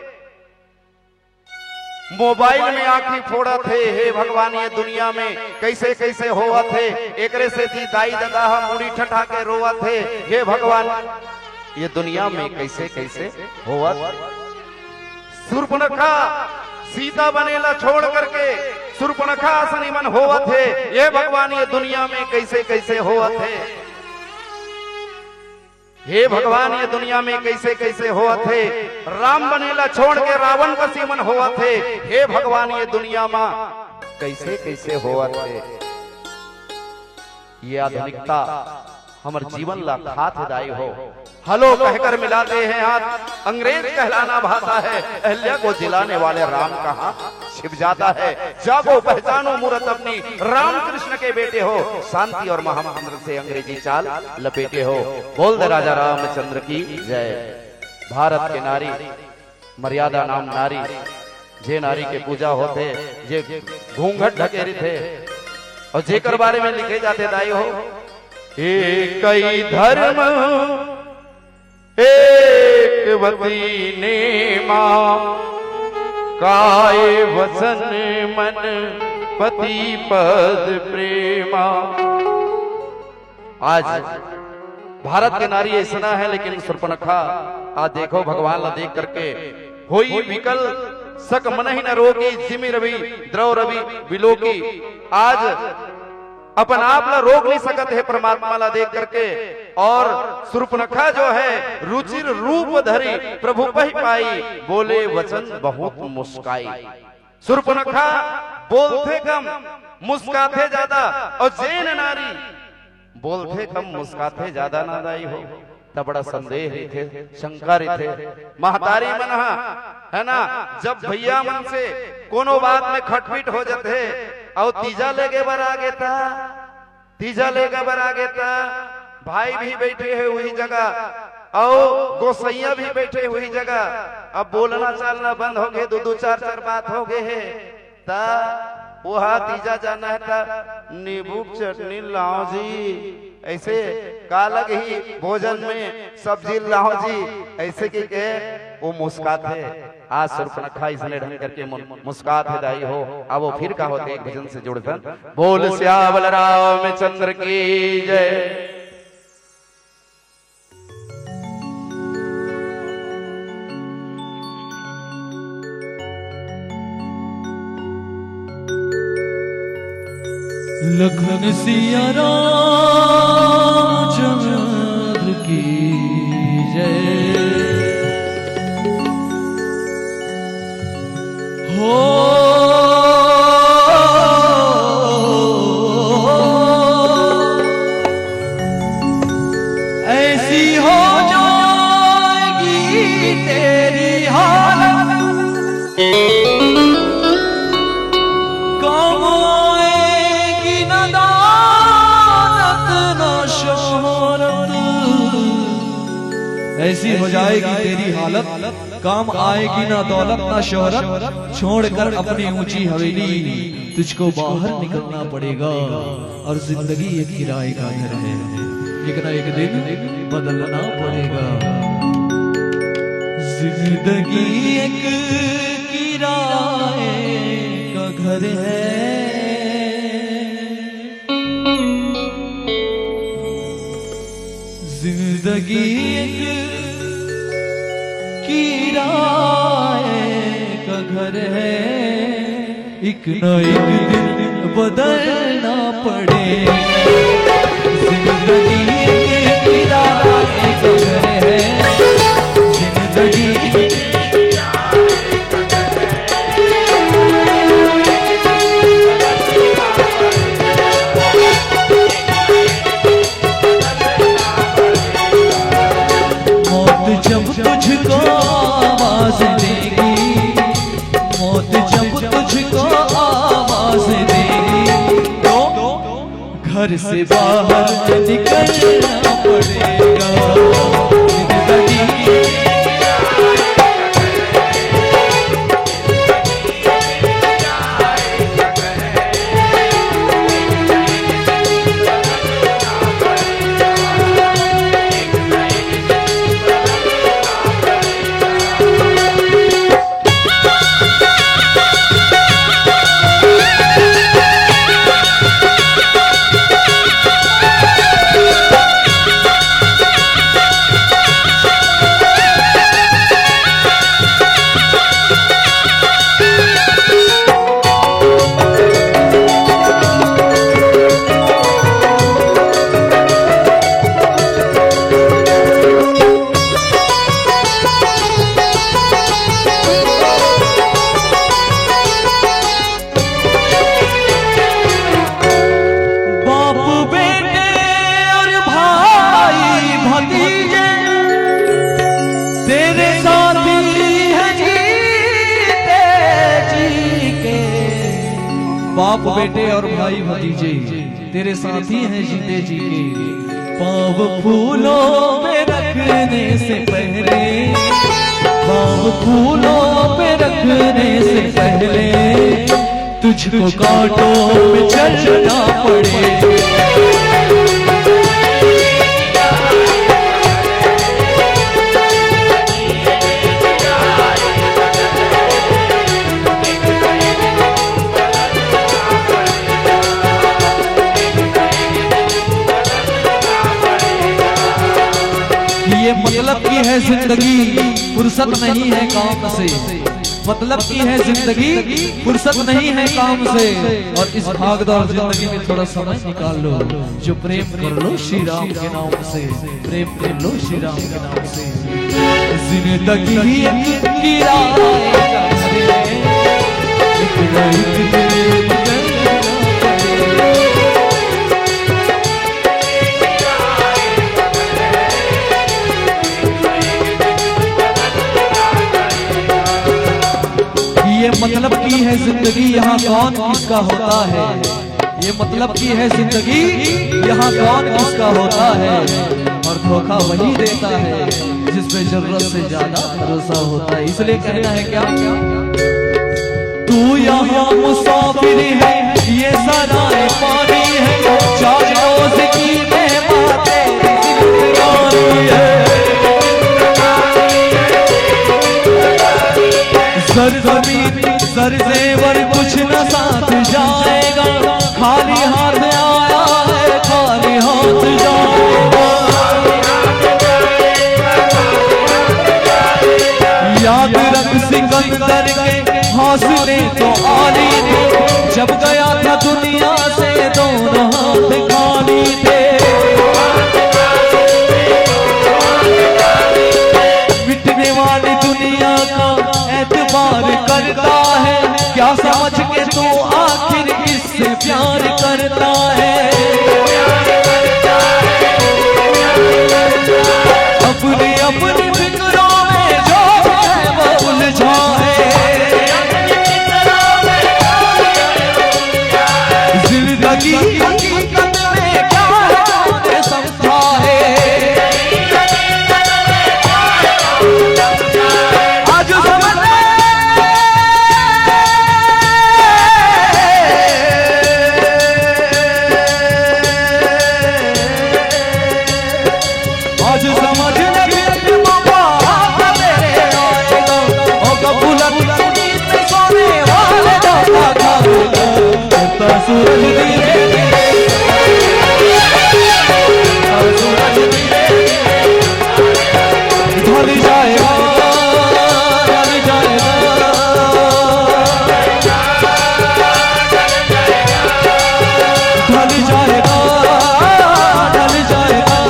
मोबाइल में आंखी फोड़ा थे, हे भगवान ये दुनिया में कैसे कैसे होवा थे। एकरे से थी दाई दादा मुड़ी ठठा के रोवा थे, हे भगवान ये दुनिया में कैसे कैसे होवा। शूर्पणखा सीता बनेला छोड़ करके शूर्पणखा असनी मन होवा थे, ये भगवान ये दुनिया में कैसे कैसे होवा थे। हे भगवान ये दुनिया में कैसे कैसे हुआ थे। राम बनेला छोड़ के रावण का सीमन हुआ थे, हे भगवान ये दुनिया में कैसे कैसे हुआ थे। ये आधुनिकता हमारे जीवन ला खात दाई हो। हलो कहकर मिलाते हैं हाथ, अंग्रेज कहलाना भाता है, अहल्या को जिलाने वाले राम कहां छिप जाता है। जागो पहचानो मूरत अपनी, राम कृष्ण के बेटे हो, शांति और महामंत्र से अंग्रेजी चाल लपेटे हो। बोल दे राजा रामचंद्र की जय। भारत के नारी मर्यादा नाम नारी, जे नारी के पूजा होते, जे घूंघट ढकेरी थे और जेकर बारे में लिखे जाते दाई हो। एक कई धर्म एक वती नेमा, काय वसन मन पति पद प्रेमा। आज भारत के नारी ऐसा है, लेकिन सुर्पनखा आ देखो भगवान ला देख करके होई विकल सक मन ही न रोगी, जिमि रवि द्रव रवि विलोकी। आज अपन आप ला रोक नहीं सकत है परमात्मा ला देख करके। और सुर्पनखा जो है रुचिर रूप धरी प्रभु पही पाई, बोले वचन बहुत मुस्काई। सुर्पनखा बोलते कम मुस्काते ज्यादा, और जैन नारी बोलते कम मुस्काते ज्यादा नादाई हो। तब बड़ा संदेह थे, शंका थे महतारी मन है ना। जब भैया मन से कोनो बात में खटपीट हो जाते और तीजा लेके बर आगे था, तीजा लेके बर आगे था, भाई भी बैठे हैं वही जगह और गोसैया भी बैठे हुई जगह। अब बोलना चालना बंद हो गए, दो चार बात हो गए है। ता वहा तीजा जाना है ता नींबू चटनी लाओ जी, ऐसे कालग ही भोजन में सब्जी लाओ जी, ऐसे की के वो मुस्काते। आज सुर्पनखा इसने ढंग करके मुस्काते दाई हो। अब वो फिर का होते एक भजन से जुड़कर, बोल श्यामल रामचंद्र की जय। लखन सिया रामचंद्र की जय हो। ऐसी हो जाएगी तेरी हालत, ऐसी हो जाएगी तेरी हालत, काम आएगी ना दौलत ना शोहरत। छोड़कर अपनी ऊंची हवेली तुझको बाहर निकलना पड़ेगा, और जिंदगी एक किराए का घर है, एक ना एक दिन बदलना पड़ेगा। जिंदगी एक किराए का घर है, जिंदगी एक किराए का घर है, एक न एक दिन बदलना पड़ेगा। जिंदगी एक किराए का घर है, जिंदगी जब तुझको आवाज देगी, मौत जब तुझको आवाज देगी, तो घर से बाहर निकलना पड़ेगा। बाप बेटे और भाई भतीजे तेरे साथी हैं जीते जी के। पाँव फूलों पे रखने से पहले, पाँव फूलों पे रखने से पहले तुझको कांटों में चलना पड़े। है जिंदगी, फुर्सत नहीं है काम से। मतलब की है जिंदगी, फुर्सत नहीं है काम से। और इस भागदौड़ जिंदगी में थोड़ा समय निकाल लो, जो प्रेम कर लो श्री राम के नाम से, प्रेम कर लो श्री राम के नाम से। जिंदगी एक ये मतलब की है जिंदगी, यहाँ कौन किसका होता है। ये मतलब की है जिंदगी, यहाँ कौन किसका होता है। और धोखा वही देता है जिसपे जरूरत से ज्यादा भरोसा होता है। इसलिए कहना है क्या, तू यहाँ मुसाफिर है, ये सराय पानी है, चार रोज की मेहमान है। सर जमीन सर जेवर कुछ न साथ जाएगा, खाली हाथ आया है खाली हाथ जाएगा। याद रख सिकंदर के हौसले तो आली थे, जब गया था दुनिया से दोनों हाथ खाली थे। मिटने वाली दुनिया का एतबार करता है, क्या समझ के तू आखिर इससे प्यार करता है। अपनी अपनी फिक्रों में जो है वो उलझा है। जिंदगी हकीकत में क्या है समझा है। आज समझ लगे बाबा मेरे आएगा, ओ कबूलत नींद सोने वाले दादा खाएगा। सूरज धीरे सूरज धीरे ढल जाएगा, ढल जाएगा, ढल जाएगा, ढल जाएगा।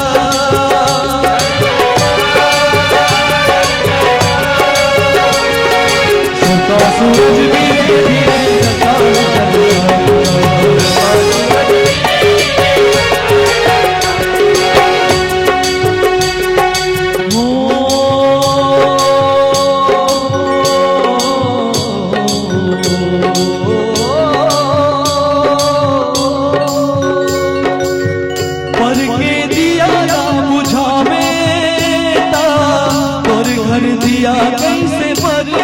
सूरज धीरे धीरे पर के दिया ना बुझा बेटा, और घर दिया कैसे भरी।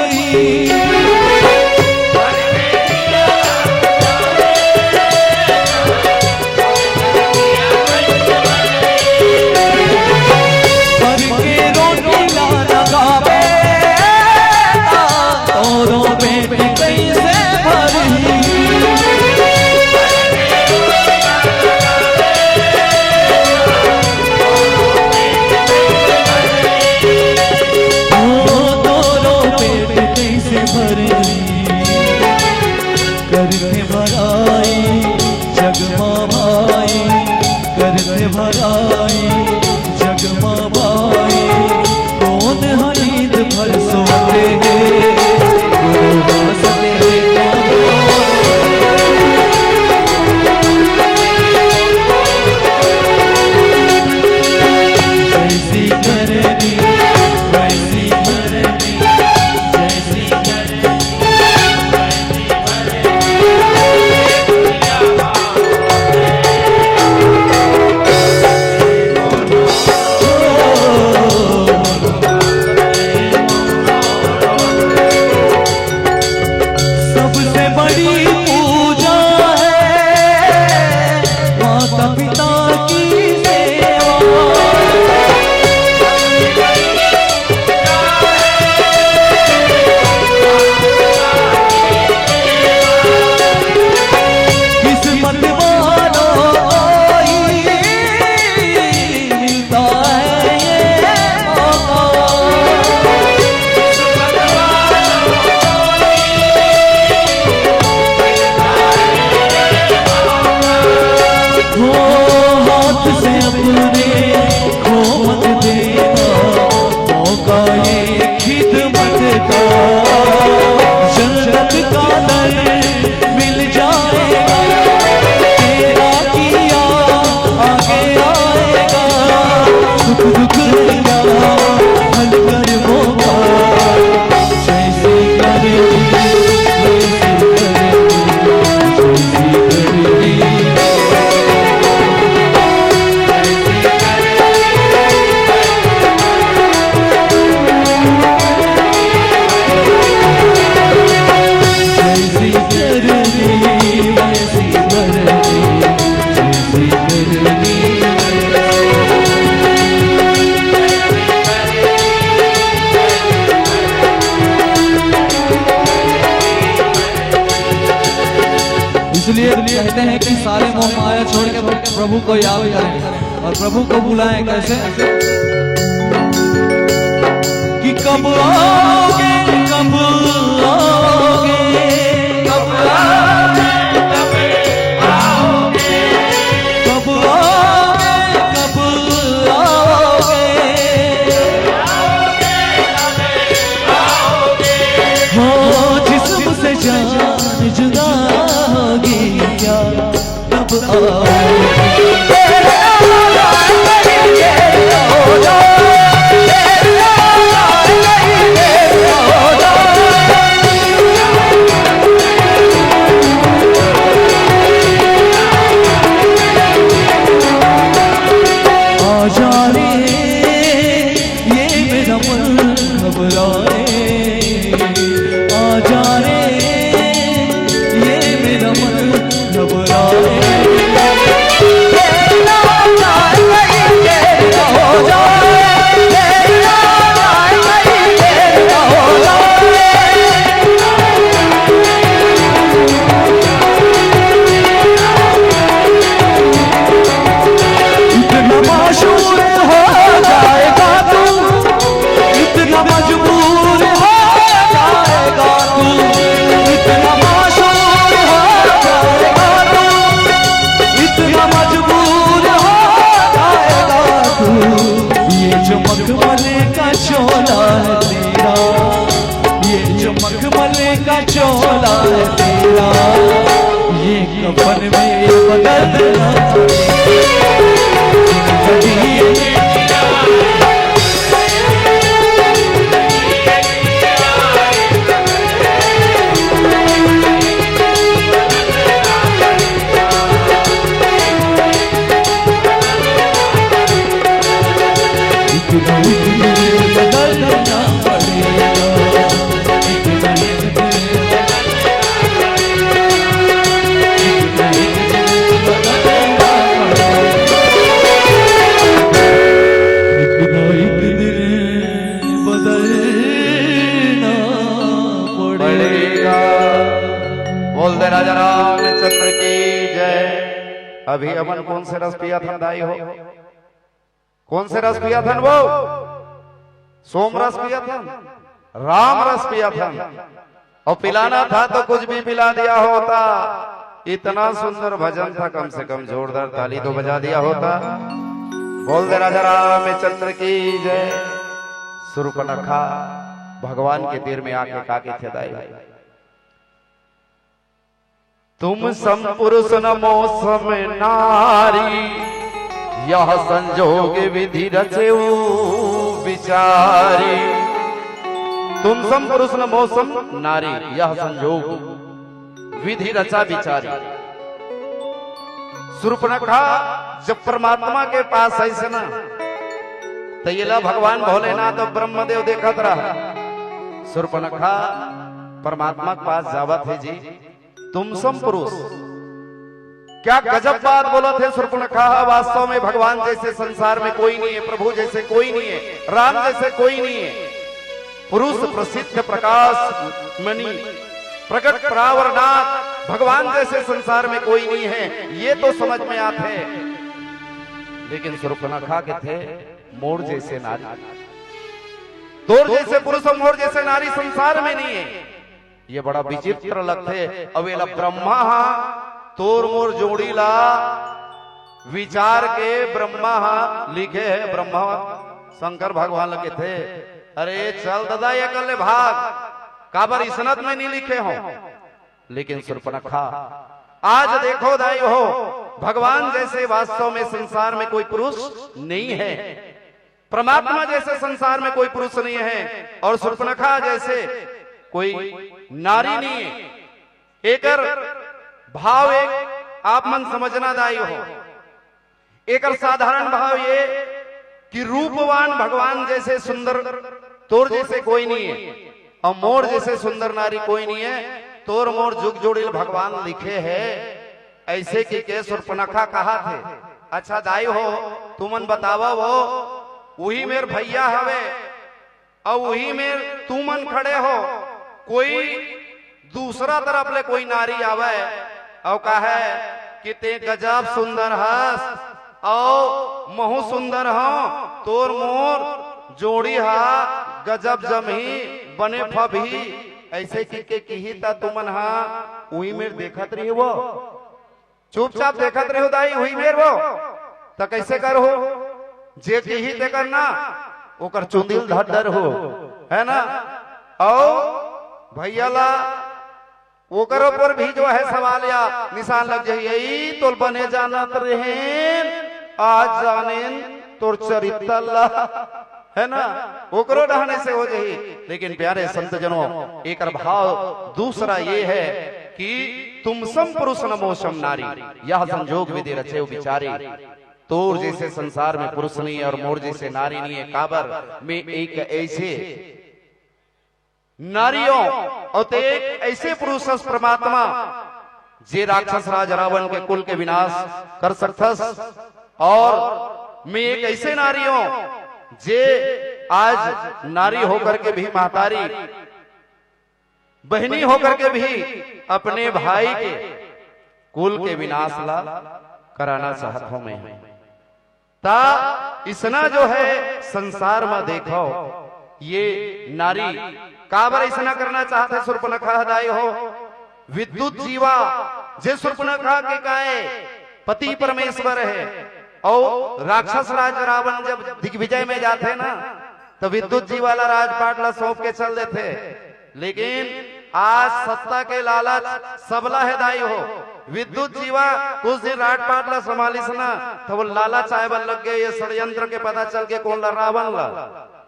करते भराई जगमा भाई, करते भराई जगमा भाई। कौन हईद भर सोते जैसी करनी वैसी करनी, जैसी करनी खिदमत का जन्नत का दर मिल जाएगा, तेरा किया आगे आएगा, सुख दुख तेरा हल कर होगा, जैसे करेगी वैसे करेगी, जैसे करेगी वैसे करेगी, जैसे करेगी इसलिए कहते हैं कि सारे मोह माया छोड़ के प्रभु को याद करें और प्रभु को बुलाएं। कैसे? कि कब आओगे, कब आओगे, कब आओगे, कब आओगे, कब आओगे, कब आओगे, हो जिस्म से जान जुदा होगी क्या, कब आ जाने ये मेरा मन घबराए, आ जाने ये मेरा मन घबराए, इतना माशूर हो जाएगा तू, इतना मजबूर हो जाएगा तू, इतना माशूर हो जाएगा तू, इतना मजबूर हो जाएगा तू, ये जो मखमले का चोला है तेरा, ये जो मखमले का चोला है तेरा, ये कफन में बदलना बदलना पड़ेगा, बोल दे राजा रामचंद्र की जय। अभी अमन कौन से रस पिया था दाई हो? कौन से रस पिया था वो? सोम रस पिया था, राम रस पिया था, और पिलाना था तो कुछ भी पिला दिया होता। इतना सुंदर भजन था, कम से कम जोरदार ताली तो बजा दिया होता। बोल दे राजा रामचंद्र की जय। सुर्पनखा भगवान के तीर में आके काके थे दाई, तुम संपुरुष नमो सम नारी, यह संजोग विधि रचे विचारी। तुम संपुरुष नमो सम नारी, यह संजोग विधि रचा विचारी। सुर्पनखा जब परमात्मा के पास ऐसे ना तैला भगवान भोलेनाथ और ब्रह्मदेव देखत रहा। सुर्पनखा परमात्मा के पास जावत है जी, तुम संपुरुष, क्या गजब बात बोला थे सुर्पनखा। वास्तव में भगवान जैसे संसार में कोई नहीं है, प्रभु जैसे कोई नहीं है, राम जैसे कोई नहीं है। पुरुष प्रसिद्ध प्रकाश मणि प्रकट प्रावरनाथ भगवान जैसे संसार में कोई नहीं है, ये तो समझ में आते। लेकिन सुर्पनखा के थे मोर जैसे नारी, तोर जैसे पुरुष और मोर जैसे नारी संसार में नहीं है। ये बड़ा विचित्र लगते। अवेला ब्रह्मा तोर मोर जोड़ीला विचार के ब्रह्मा लिखे है। ब्रह्मा शंकर भगवान लगे थे, अरे चल दादा ये कर ले भाग, काबर इसनत में नहीं लिखे हो। लेकिन सुर्पनखा आज देखो दाई हो, भगवान जैसे वास्तव में संसार में कोई पुरुष नहीं है, परमात्मा जैसे संसार में कोई पुरुष नहीं है, और सुर्पनखा जैसे कोई नारी नहीं है। एकर भाव एक आप मन समझना दाई हो। एकर साधारण भाव ये कि रूपवान भगवान जैसे सुंदर तोर जैसे कोई नहीं है, और मोर जैसे सुंदर नारी कोई नहीं है। तोर मोर जुग जोड़िल भगवान लिखे है, ऐसे कि के सुर्पनखा कहा थे। अच्छा दाई हो, तुमन बतावा वो वही मेर भैया हवे और वही मेर तुमन खड़े हो, कोई दूसरा तरफ ले कोई नारी आवे और कहे कि ते गजब सुंदर हस और महु सुंदर हो, तोर मोर जोड़ी हा गजब जमही बने फभी, ऐसे की ता तुमन हा वही मेर देखत रही वो, चुपचाप देखत रहे हो दाई वही मेर वो, तो कैसे कर हो जे कही ते करना ओकर चुंदिल धर हो, है ना। और भैया ला ओकर ऊपर भी जो है सवाल या निशान लग जाइए, तो बने जानत रहे आज जाने तोर चरित्र है ना, ओकरो ढहने से हो जाही। लेकिन प्यारे संत जनों, एक भाव दूसरा ये है कि तुम सम पुरुष नमोसम नारी, यह संजोग विधि रचे विचारी। तोर जैसे संसार में पुरुष नहीं है और मोर जैसे नारी नहीं है, काबर में एक ऐसे नारियों और एक ऐसे पुरुष परमात्मा जे राक्षस राज रावण के कुल के विनाश कर सकथस, और मैं एक ऐसे नारियों जे आज नारी होकर के भी महतारी बहनी होकर के भी अपने भाई के कुल के विनाश ला कराना चाहत हो मैं ता इसना जो है संसार में देखो ये नारी काबर ऐसा करना चाहते सुर्पनखा हदाई हो। विद्युत जीवा जे सुर्पनखा के काए पति परमेश्वर है, और राक्षस राज रावण जब दिग्विजय में जाते ना तो विद्युत जी वाला राजपाट ला सौंप के चल देते। लेकिन आज सत्ता के लालच सबला है दाई हो, विद्युत जीवा कुछ दिन राजपाट ला संभालिस ना तो वो लाला चाय बन लग गए, ये षड्यंत्र के पता चल के कौन ला रावण ला,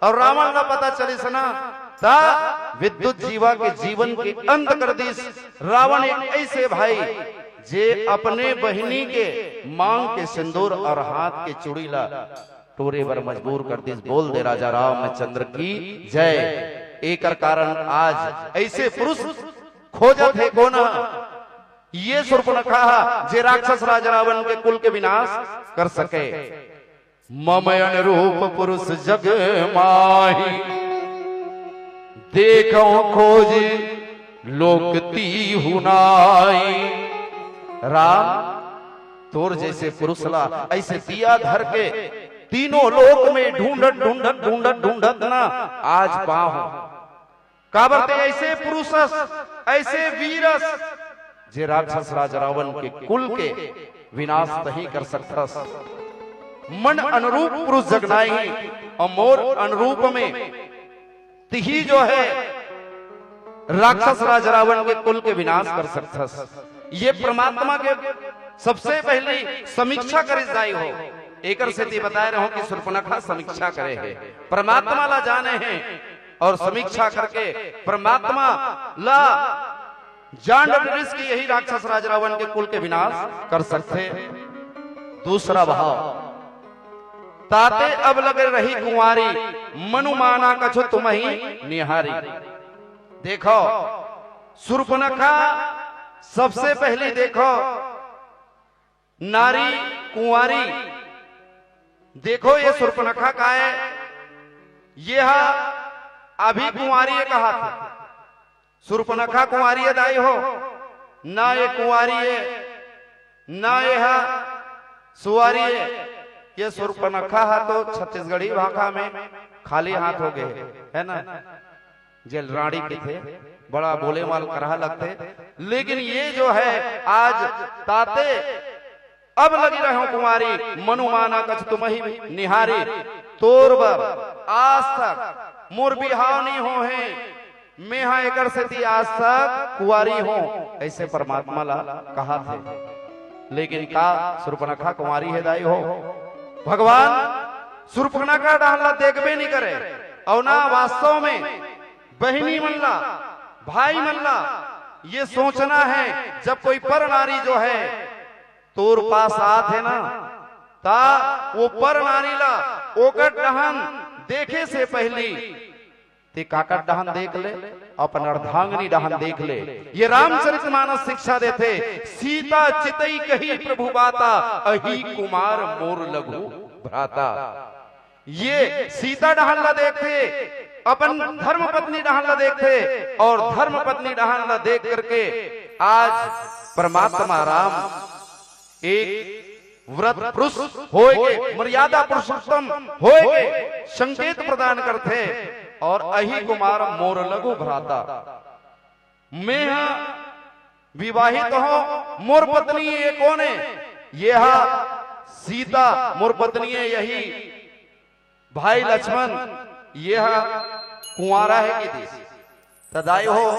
और रावण ला पता चलिस ना ता विद्युत जीवा के जीवन के अंत कर दिस। रावण एक ऐसे भाई जे अपने बहिनी के मांग के सिंदूर और हाथ के चूड़ी ला टोरे बर मजबूर कर दिस। बोल दे राजा रामचंद्र की जय। एक कारण आज ऐसे पुरुष खोजत है कौन, ये सुर्पनखा जे राक्षस राज रावण के कुल के विनाश कर सके। ममयन रूप पुरुष जग माही, देखो खोज लोकती हुनाई। राम तोर जैसे पुरुष ला ऐसे दिया धर के तीनों लोक में ढूंढत ढूंढत ढूंढत ढूंढत ना आज पाहो। काबरते ऐसे पुरुषस ऐसे वीरस जे राक्षस राज रावण के कुल के विनाश नहीं कर सकता। मन अनुरूप पुरुष जगनाई और मोर अनुरूप में तिही जो है राक्षस राज रावण के कुल के विनाश कर सकता। ये परमात्मा के सबसे पहले समीक्षा करे जाई हो। एकर से बताए रहो कि सुर्पनखा समीक्षा करे है, परमात्मा ला जाने हैं और समीक्षा करके परमात्मा ला जान डरिस की यही राक्षस राज रावण के कुल के विनाश कर सकते। दूसरा भाव, ताते अब लगे रही कुंवारी, मनु माना कछु तुम ही निहारी। देखो सुर्पनखा सबसे पहले देखो नारी कुंवारी, देखो ये सुर्पनखा का है, यह अभी कुंवारी है कहा था। सुर्पनखा कुंवारी है दाई हो ना, ये कुंवारी है ना यह सुवारी है। ये सुर्पनखा है तो छत्तीसगढ़ी भाषा में खाली हाथ हो गए है ना, जेल रानी के थे बड़ा बोले माल करहा लगते। लेकिन ये जो है आज ताते अब लगी रहो कुंवारी, मनु माना कछ तुम ही निहारी। तोर बर आज तक मोर बिहाव नहीं हो है, मैं हाँ एकड़ से थी आज तक कुंवारी हो, ऐसे परमात्मा ला कहा थे। लेकिन का सुर्पनखा कुंवारी है दाई हो, भगवान सुर्पनखा डालना देखबे नहीं करे। और ना वास्तव में बहिनी मल्ला भाई मल्ला ये सोचना है, जब कोई पर नारी जो है तोर पास आते ना ता वो पर नारी ला ओकर डहन देखे से पहली ते काकर डहन देख ले, अपन अर्धांगनी डहन देख ले। ये रामचरितमानस शिक्षा देते, सीता चितई कही प्रभु बाता, अही कुमार मोर लघु भ्राता। ये सीता डहन ला देखते, अपन धर्म पत्नी डहन ला देखते, और धर्म पत्नी डहन ला देख करके आज परमात्मा राम एक व्रत पुरुष होएगे, मर्यादा पुरुषोत्तम होएगे, संकेत प्रदान करते। और अही कुमार मोर लघु भ्राता, मैं विवाहित हो, मोर पत्नी ये कौन है? यह सीता मोर पत्नी है, यही भाई लक्ष्मण यह कुंवारा है कि तदाई हो,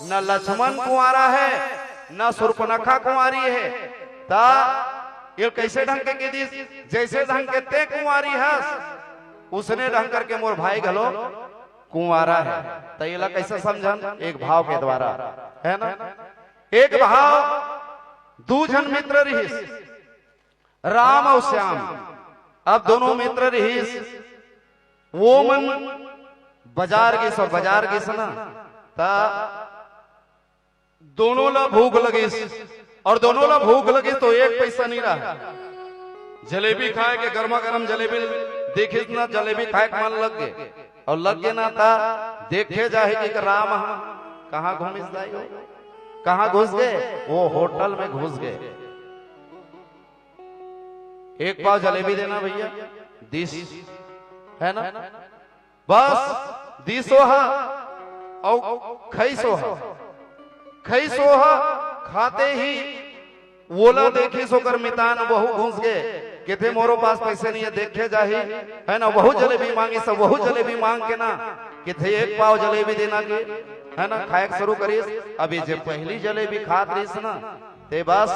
न लक्ष्मण कुंवारा है न सुर्पनखा कुंवारी है। ता ये कैसे ढंग के दी, जैसे ढंग के ते कुंवारी है उसने ढंग करके मोर भाई घलो कुंवारा है। तो ये कैसे समझन? एक भाव के द्वारा है ना। एक भाव दू जन मित्र रहीस, राम और श्याम। अब दोनों मित्र रहीस, वो मन बाजार गिस और बाजार गिस ना, ता दोनों ला भूख लगिस, और दोनों ला भूख लगी तो एक पैसा नहीं रहा। जलेबी खाए के गर्मा गर्म जलेबी देखे ना, जलेबी खाए के मन लग गए, और लग गए ना था देखे जाए कि राम कहाँ घूमिस दाई हो, कहाँ घुस गए? वो होटल में घुस गए। एक पाव जलेबी देना भैया, 10 है ना, बस 10 और खई सोहा खाते ही वोला देखी सोकर मितान बहु घुस गए, कहते मोरो पास पैसे नहीं है, देखे जाही है ना, बहु जलेबी मांगी, सब बहु जलेबी मांग के ना कहते एक पाव जलेबी देना के है ना, खाए शुरू करीस। अभी जब पहली जलेबी खात रहीस ना, ते बस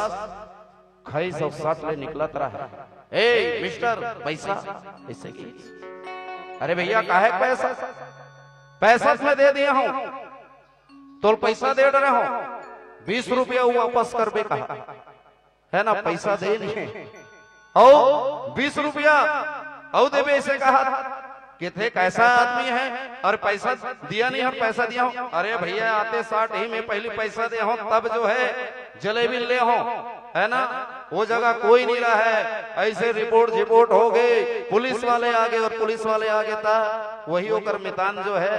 खाई सब साथ ले निकलत रहा। ए मिस्टर पैसा ऐसे की, अरे भैया काहे पैसा? पैसा मैं दे दिया हूं, तो पैसा दे रहे हो, 20 रुपया वापस कर बे कहा है ना, पैसा दे नहीं और 20 रुपया और देवे ऐसे कहा कि थे कैसा आदमी है और पैसा दिया नहीं और पैसा दिया हूं। अरे भैया आते 60 ही में पहले पैसा दे हो, तब जो है जलेबी ले हो, है ना, वो जगह कोई नहीं रहा है। ऐसे रिपोर्ट हो गई, पुलिस वाले आ गए, और पुलिस वाले आ गए था वही होकर मितान जो है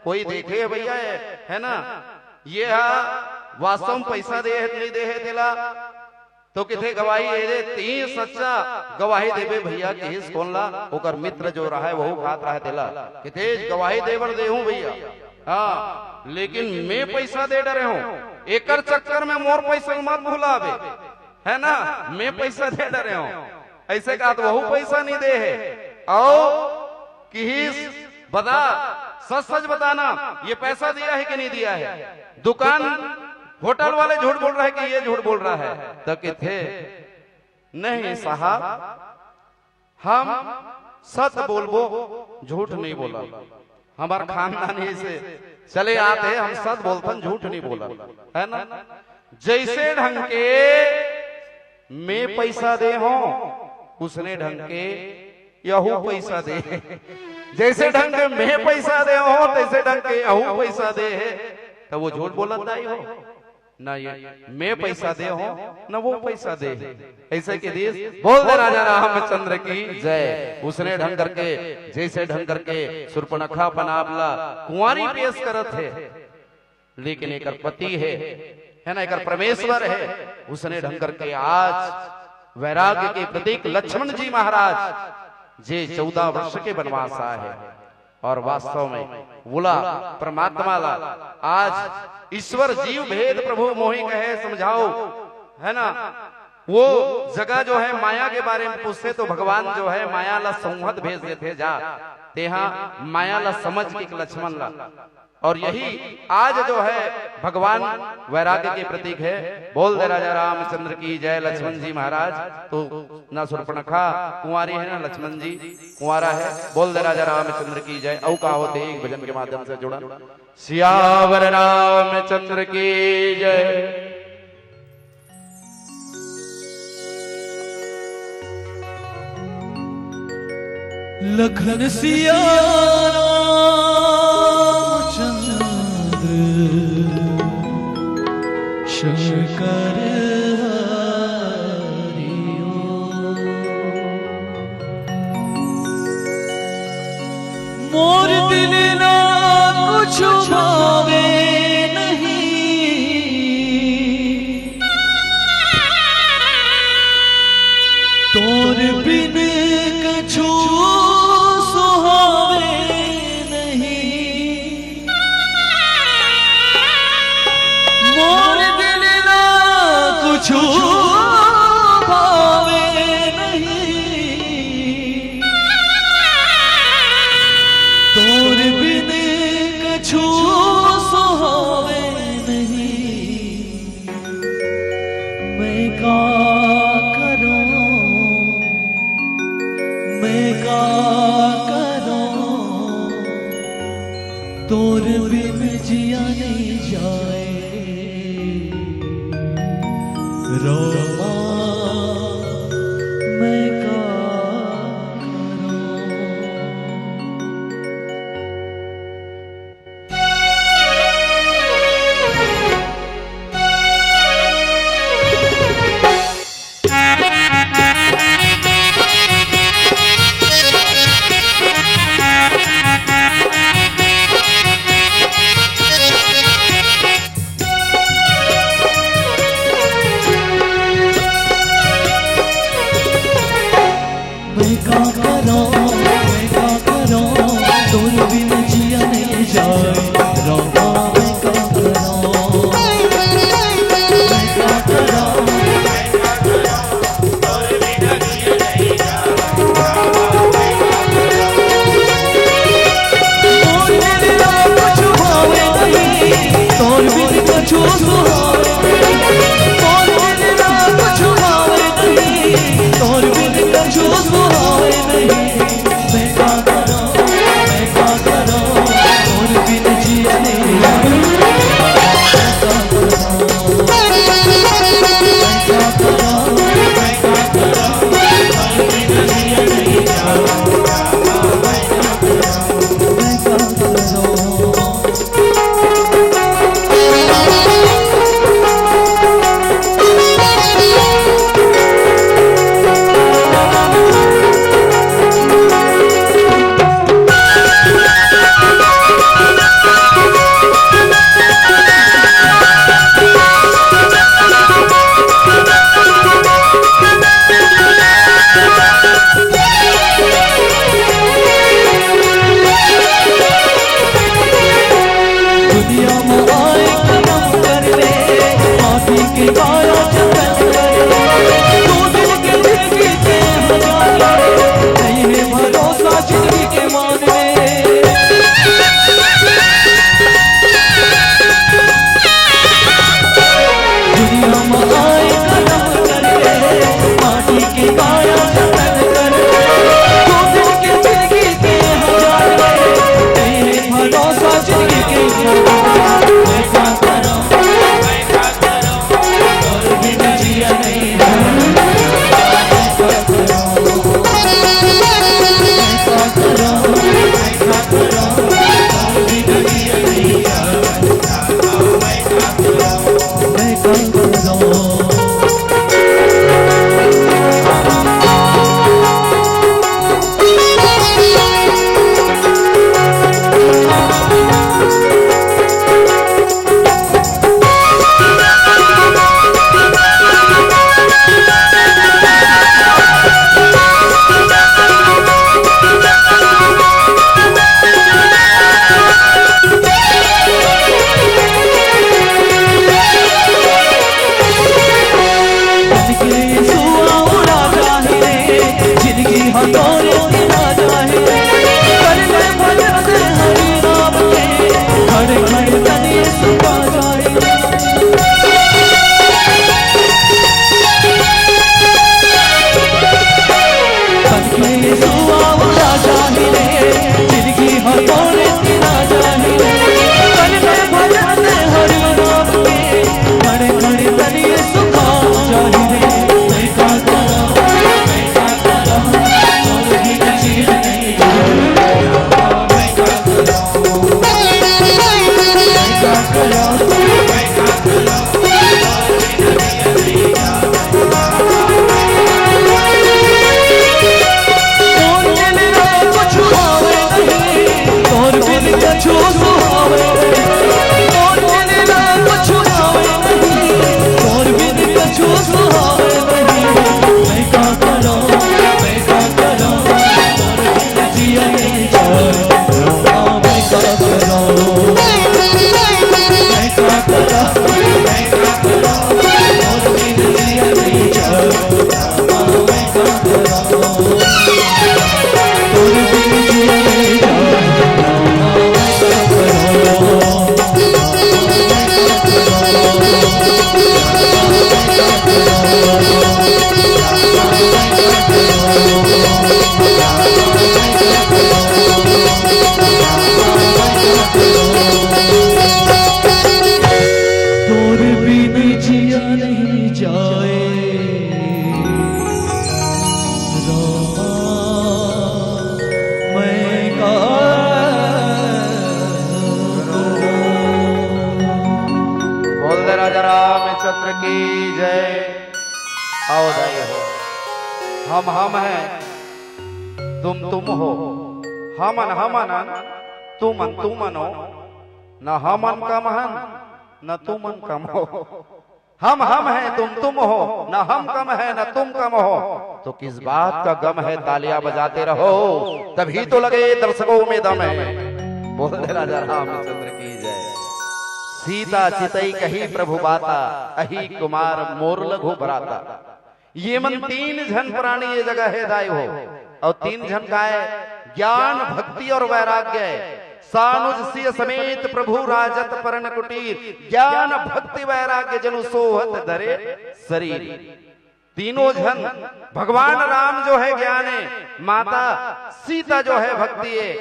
कोई देखे भैया है ना, ये वास्तव में पैसा दे नहीं दे है दिला, तो किथे गवाही दे, 3 सच्चा गवाही देवे भैया कि हिस कौन ला ओकर मित्र जो रहा है वो खात रहा दिला, किथे गवाही देवर दे हूं भैया। हाँ, लेकिन मैं पैसा दे डरे हूं, एकर चक्कर में मोर पैसा मत भुलावे, है ना, मैं पैसा दे डरे हूं, ऐसे कहा तो वह पैसा नहीं दे है। और कि बता, सच बताना, ये पैसा दिया है कि नहीं दिया है? दुकान होटल वाले झूठ बोल रहे हैं कि ये झूठ बोल रहा है? तो कि थे नहीं साहब, हम सच बोलबो, झूठ नहीं बोला, हमारा खानदान से चले आते हैं, हम सच बोलते झूठ नहीं बोला, है ना। जैसे ढंग के मैं पैसा दे हो, उसने ढंग के यहू पैसा दे, जैसे ढंग के मैं पैसा दे हो तैसे ढंग के यहू पैसा दे है, तो वो झूठ बोलता ही हो ना, ये मैं पैसा दे हो ना वो पैसा दे, ऐसे के देश बोल दे राजा रामचंद्र की जय। उसने ढंग करके जैसे ढंग करके सुर्पनखा पनाबला कुंवारी पेश करत है, लेकिन एक पति है ना, एक परमेश्वर है, उसने ढंग करके आज वैराग्य के प्रतीक लक्ष्मण जी महाराज जे 14 वर्ष के वनवास आए हैं, और वास्तव में बोला परमात्मा ला आज ईश्वर जीव भेद प्रभु मोहि कहे समझाओ, है ना। वो जगह जो है माया के बारे में पूछते तो भगवान जो है माया ला संहत भेज देते, जा तेहा माया ला समझ के लक्ष्मण ला। और यही आज जो है भगवान वैराग्य के प्रतीक है। बोल दे राजा रामचंद्र की जय। लक्ष्मण जी महाराज तो ना सुर्पणखा कुंवारी है ना लक्ष्मण जी कुंवारा है। बोल दे राजा रामचंद्र की जय। औ का होते एक भजन के माध्यम से जुड़ा। सियावर रामचंद्र की जय। लखन सिया चंद्र शंकर हरिओ। मोर दिल ना कुछ भावे नहीं, तोर बिन कछु कुछ भावे नहीं, तोर बिन कछु सुहावे नहीं। मैं का करूं, मैं का करूं, तोर बिन जिया नहीं जाए। रोमा मैं का राजा रामचंद्र की जय। आओ दाई हो, हम हैं, तुम हो, हमन तुमन हो, न हमन कम हन न तुमन कम हो। हम हैं, तुम हो, न हम कम है न तुम कम हो। तो किस बात का गम है, तालियां बजाते रहो, तभी तो लगे दर्शकों में दम है। बोल दे राजा रामचंद्र की जय। सीता चितई कही प्रभु बाता, अही कुमार मोर लघु भराता। ये मन तीन जन प्राणी ये जगह है दाई हो, और तीन जन का है ज्ञान भक्ति और वैराग्य। सानुज सिय समेत प्रभु राजत परण कुटीर, ज्ञान भक्ति वैराग्य जनु सोहत धरे शरीर। तीनों जन भगवान राम जो है ज्ञान है, माता सीता जो है भक्ति है,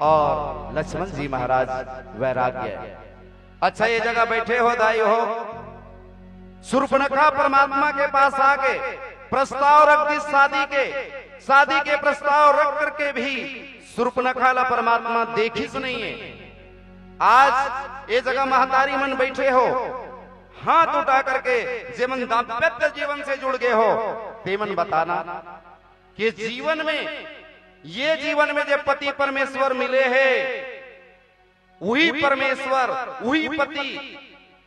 और लक्ष्मण जी महाराज वैराग्य है। अच्छा ये जगह बैठे हो दाई हो, शूर्पणखा परमात्मा के पास आके प्रस्ताव रख दी शादी के प्रस्ताव रख करके भी शूर्पणखा ला परमात्मा देखिस नहीं है। आज ये जगह महतारी मन बैठे हो, हाथ उठा करके जे मन दाम्पत्य जीवन से जुड़ गए हो, ते मन बताना कि जीवन में जो पति परमेश्वर मिले हैं, वही परमेश्वर वही पति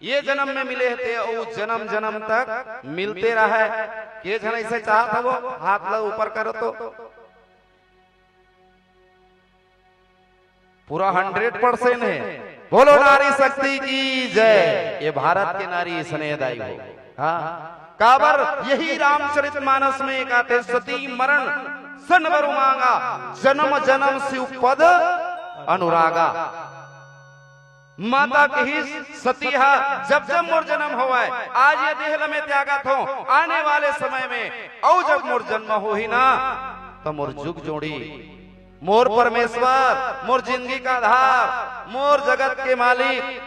ये जन्म में मिले थे, और जन्म जन्म तक मिलते रहे। ये जन ऐसे चाहता वो हाथ ला ऊपर करो तो पूरा 100% है। बोलो नारी शक्ति की जय। ये भारत के नारी स्नेहदायी हो। हाँ काबर यही रामचरितमानस में कहते, सती मरण सनवरु मांगा, जन्म जन्म शिव पद अनुरागा। माता कही सतीहा जब जब मोर जन्म हुआ है, आज ये देह में त्यागत हो, आने वाले समय में और जब मोर जन्म हो ही ना, तो मोर जुग जोड़ी, मोर परमेश्वर, मोर जिंदगी का आधार, मोर जगत के मालिक,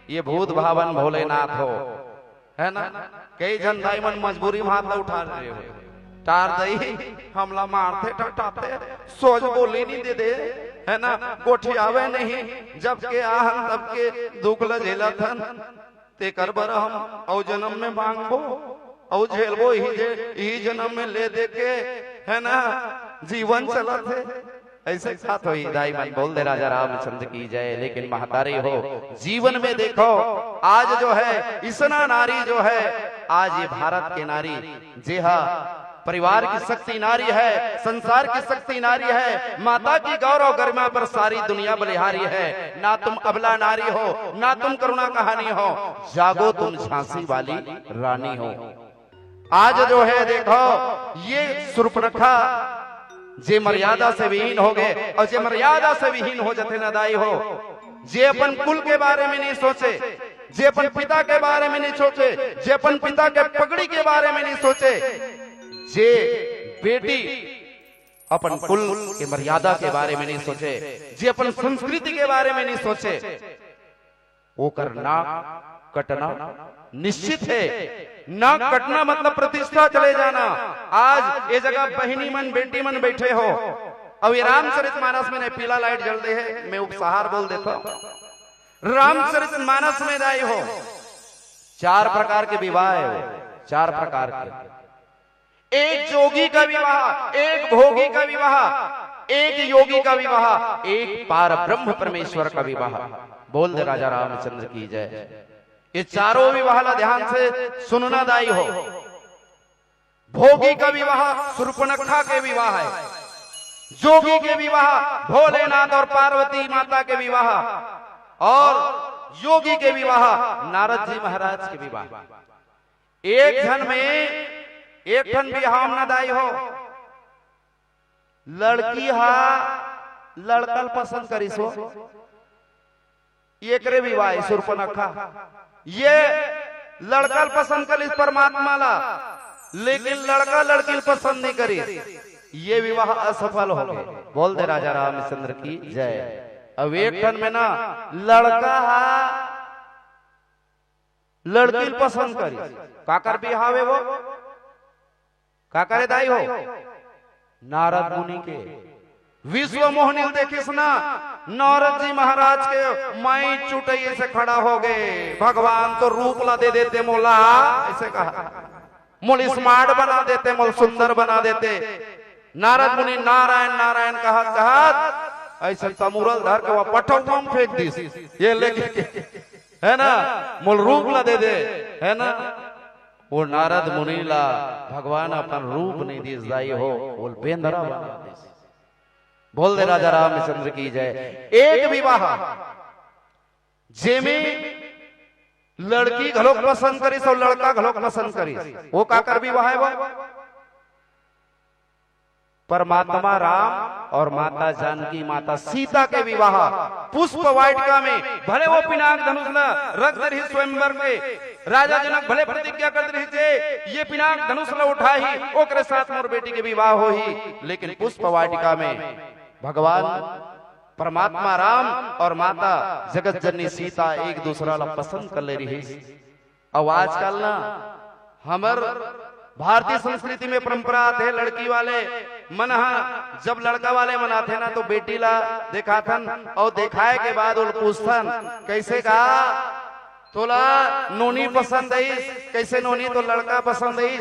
ये भूत भावन भोलेनाथ हो, है ना। कई जन दाई मन मजबूरी में हाथ उठा रहे हो, टार दई हमला मारते टटाते, सोच बोली नहीं दे दे, है ना। कोठी आवे नहीं, जब के आहन तब के दुख ल झेलत हन, ते कर बर हम औ जन्म में मांगबो औ झेलबो, ही जन्म में ले दे के, है ना, जीवन चलत है। ऐसे साथ हो दाई मन। बोल दे राजा रामचंद्र की जय। लेकिन महतारी हो, जीवन में देखो आज जो है इसना नारी जो है, आज ये भारत के नारी जी हाँ परिवार की शक्ति नारी है, संसार की शक्ति नारी है, माता की गौरव गरिमा पर सारी दुनिया बलिहारी है। ना तुम अबला नारी हो, ना तुम करुणा कहानी हो, जागो तुम झांसी वाली रानी हो। आज जो है देखो ये शूर्पणखा जे मर्यादा से विहीन हो गए, और जे मर्यादा से विहीन हो जाते न दाई हो, जे अपन कुल के बारे में नहीं सोचे, जे अपन पिता के बारे में नहीं सोचे, जे अपन पिता के पगड़ी के बारे में नहीं सोचे, जे बेटी अपन कुल के मर्यादा के बारे में नहीं सोचे, जे अपन संस्कृति के बारे में नहीं सोचे, वो करना कटना निश्चित है। ना कटना मतलब प्रतिष्ठा चले जाना। आज ये जगह बहिनी मन बेटी मन बैठे हो, अब ये रामचरितमानस में पीला लाइट जल रही है, मैं उपसहार बोल देता हूं। रामचरितमानस में दाई हो 4 प्रकार के विवाह है, 4 प्रकार के। एक जोगी का विवाह, एक भोगी का विवाह, एक योगी का विवाह, एक पार ब्रह्म परमेश्वर का विवाह। बोल दे राजा रामचंद्र की जय। ये चारों विवाह ध्यान से सुनना दाई हो। भोगी का विवाह शूर्पणखा के विवाह है, जोगी के विवाह भोलेनाथ और पार्वती माता के विवाह, और योगी के विवाह नारद जी महाराज के विवाह। एक जन में एक ठन विवाह न दाई हो, लड़की हा लड़कल पसंद करिसो, ये करे विवाह शूर्पणखा। ये लड़कल पसंद करिस परमात्मा ला, लेकिन लड़का लड़की पसंद नहीं करी, ये विवाह असफल हो गए। बोल दे राजा रामचंद्र की जय। अब एक ठन में ना लड़का लड़की पसंद करी, काकर बिहावे वो काकरे दाई हो नारद मुनि के। विश्व मोहनिल देखिस ना, नारद जी महाराज के माई चुटैये से खड़ा हो गए। भगवान तो रूप ला दे देते मोला, ऐसे कहा, मोल स्मार्ट बना देते, मोल सुंदर बना देते। नारद मुनि नारायण नारायण कहत ऐसे तमुरल धर के वह पटौवा में फेंक दी, ये लेके है ना, मोल रूप ला दे दे, है ना। वो नारद मुनि ला भगवान अपन रूप नहीं दिस दाई हो, बोल बेंदरा बना दिस। बोल दे राजा रामचंद्र की जय। एक विवाह जेमे लड़की घलोक पसंद करिस और लड़का घलोक पसंद करिस, वो काकर विवाह है? वो परमात्मा राम और माता जानकी माता सीता के विवाह पुष्प वाटिका में। भले वो पिनाक धनुष ला रख दे स्वयंवर के, राजा जनक भले प्रतिज्ञा कर रहे थे ये पिनाक धनुष ला उठाही ओकरे साथ मोर बेटी के विवाह होही, लेकिन पुष्प वाटिका में भगवान परमात्मा राम और माता जगत जननी सीता एक दूसरा ला पसंद कर ले रही। अब आजकल ना हमर भारतीय संस्कृति में परंपरा थे, लड़की वाले मनहा जब लड़का वाले मनाथे ना तो बेटी ला दिखाथन और दिखाए के बाद उन पूछथन कैसे कहा तोला नोनी पसंद है, कैसे नोनी तो लड़का पसंद है,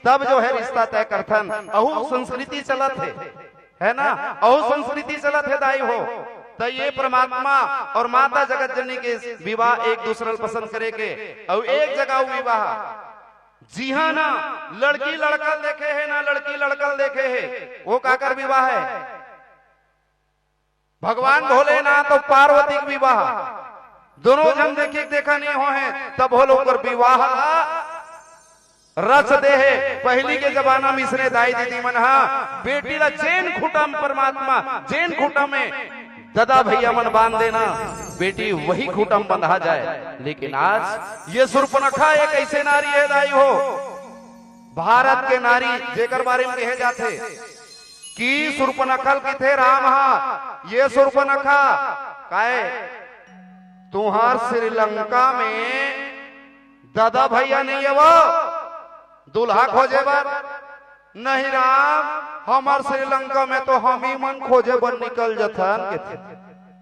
तब जो है रिश्ता तय करथन। अहू संस्कृति चलत है ना, अहू संस्कृति चलत है दाई हो। तो ये परमात्मा और माता जगत जननी के विवाह एक दूसरे पसंद करे के और एक जगह विवाह। जी हाँ ना, लड़की लड़कल देखे है ना, लड़की लड़कल देखे है, वो काकर विवाह है? भगवान भोलेनाथ और पार्वती का विवाह दोनों जन देखे देखा नहीं हो है, तब हो लोग विवाह रच दे है। पहली के जमाना में इसने दाई दीदी मन बेटी ला जैन खूटा में परमात्मा जैन खूटा में दादा भैया मन बांध देना, बेटी वही खूटा में बंधा जाए। लेकिन आज ये सुर्पनखा एक ऐसे नारी है दाई हो, भारत के नारी जेकर बारे में कहे जाते कि सुर्पनखल की थे राम हा, ये सुर्पनखा काहे तुहार श्रीलंका में दादा भैया नहीं है वो दुल्हा खोजे बर नहीं राम, हमार श्रीलंका में तो हम ही मन खोजे बन निकल जथन,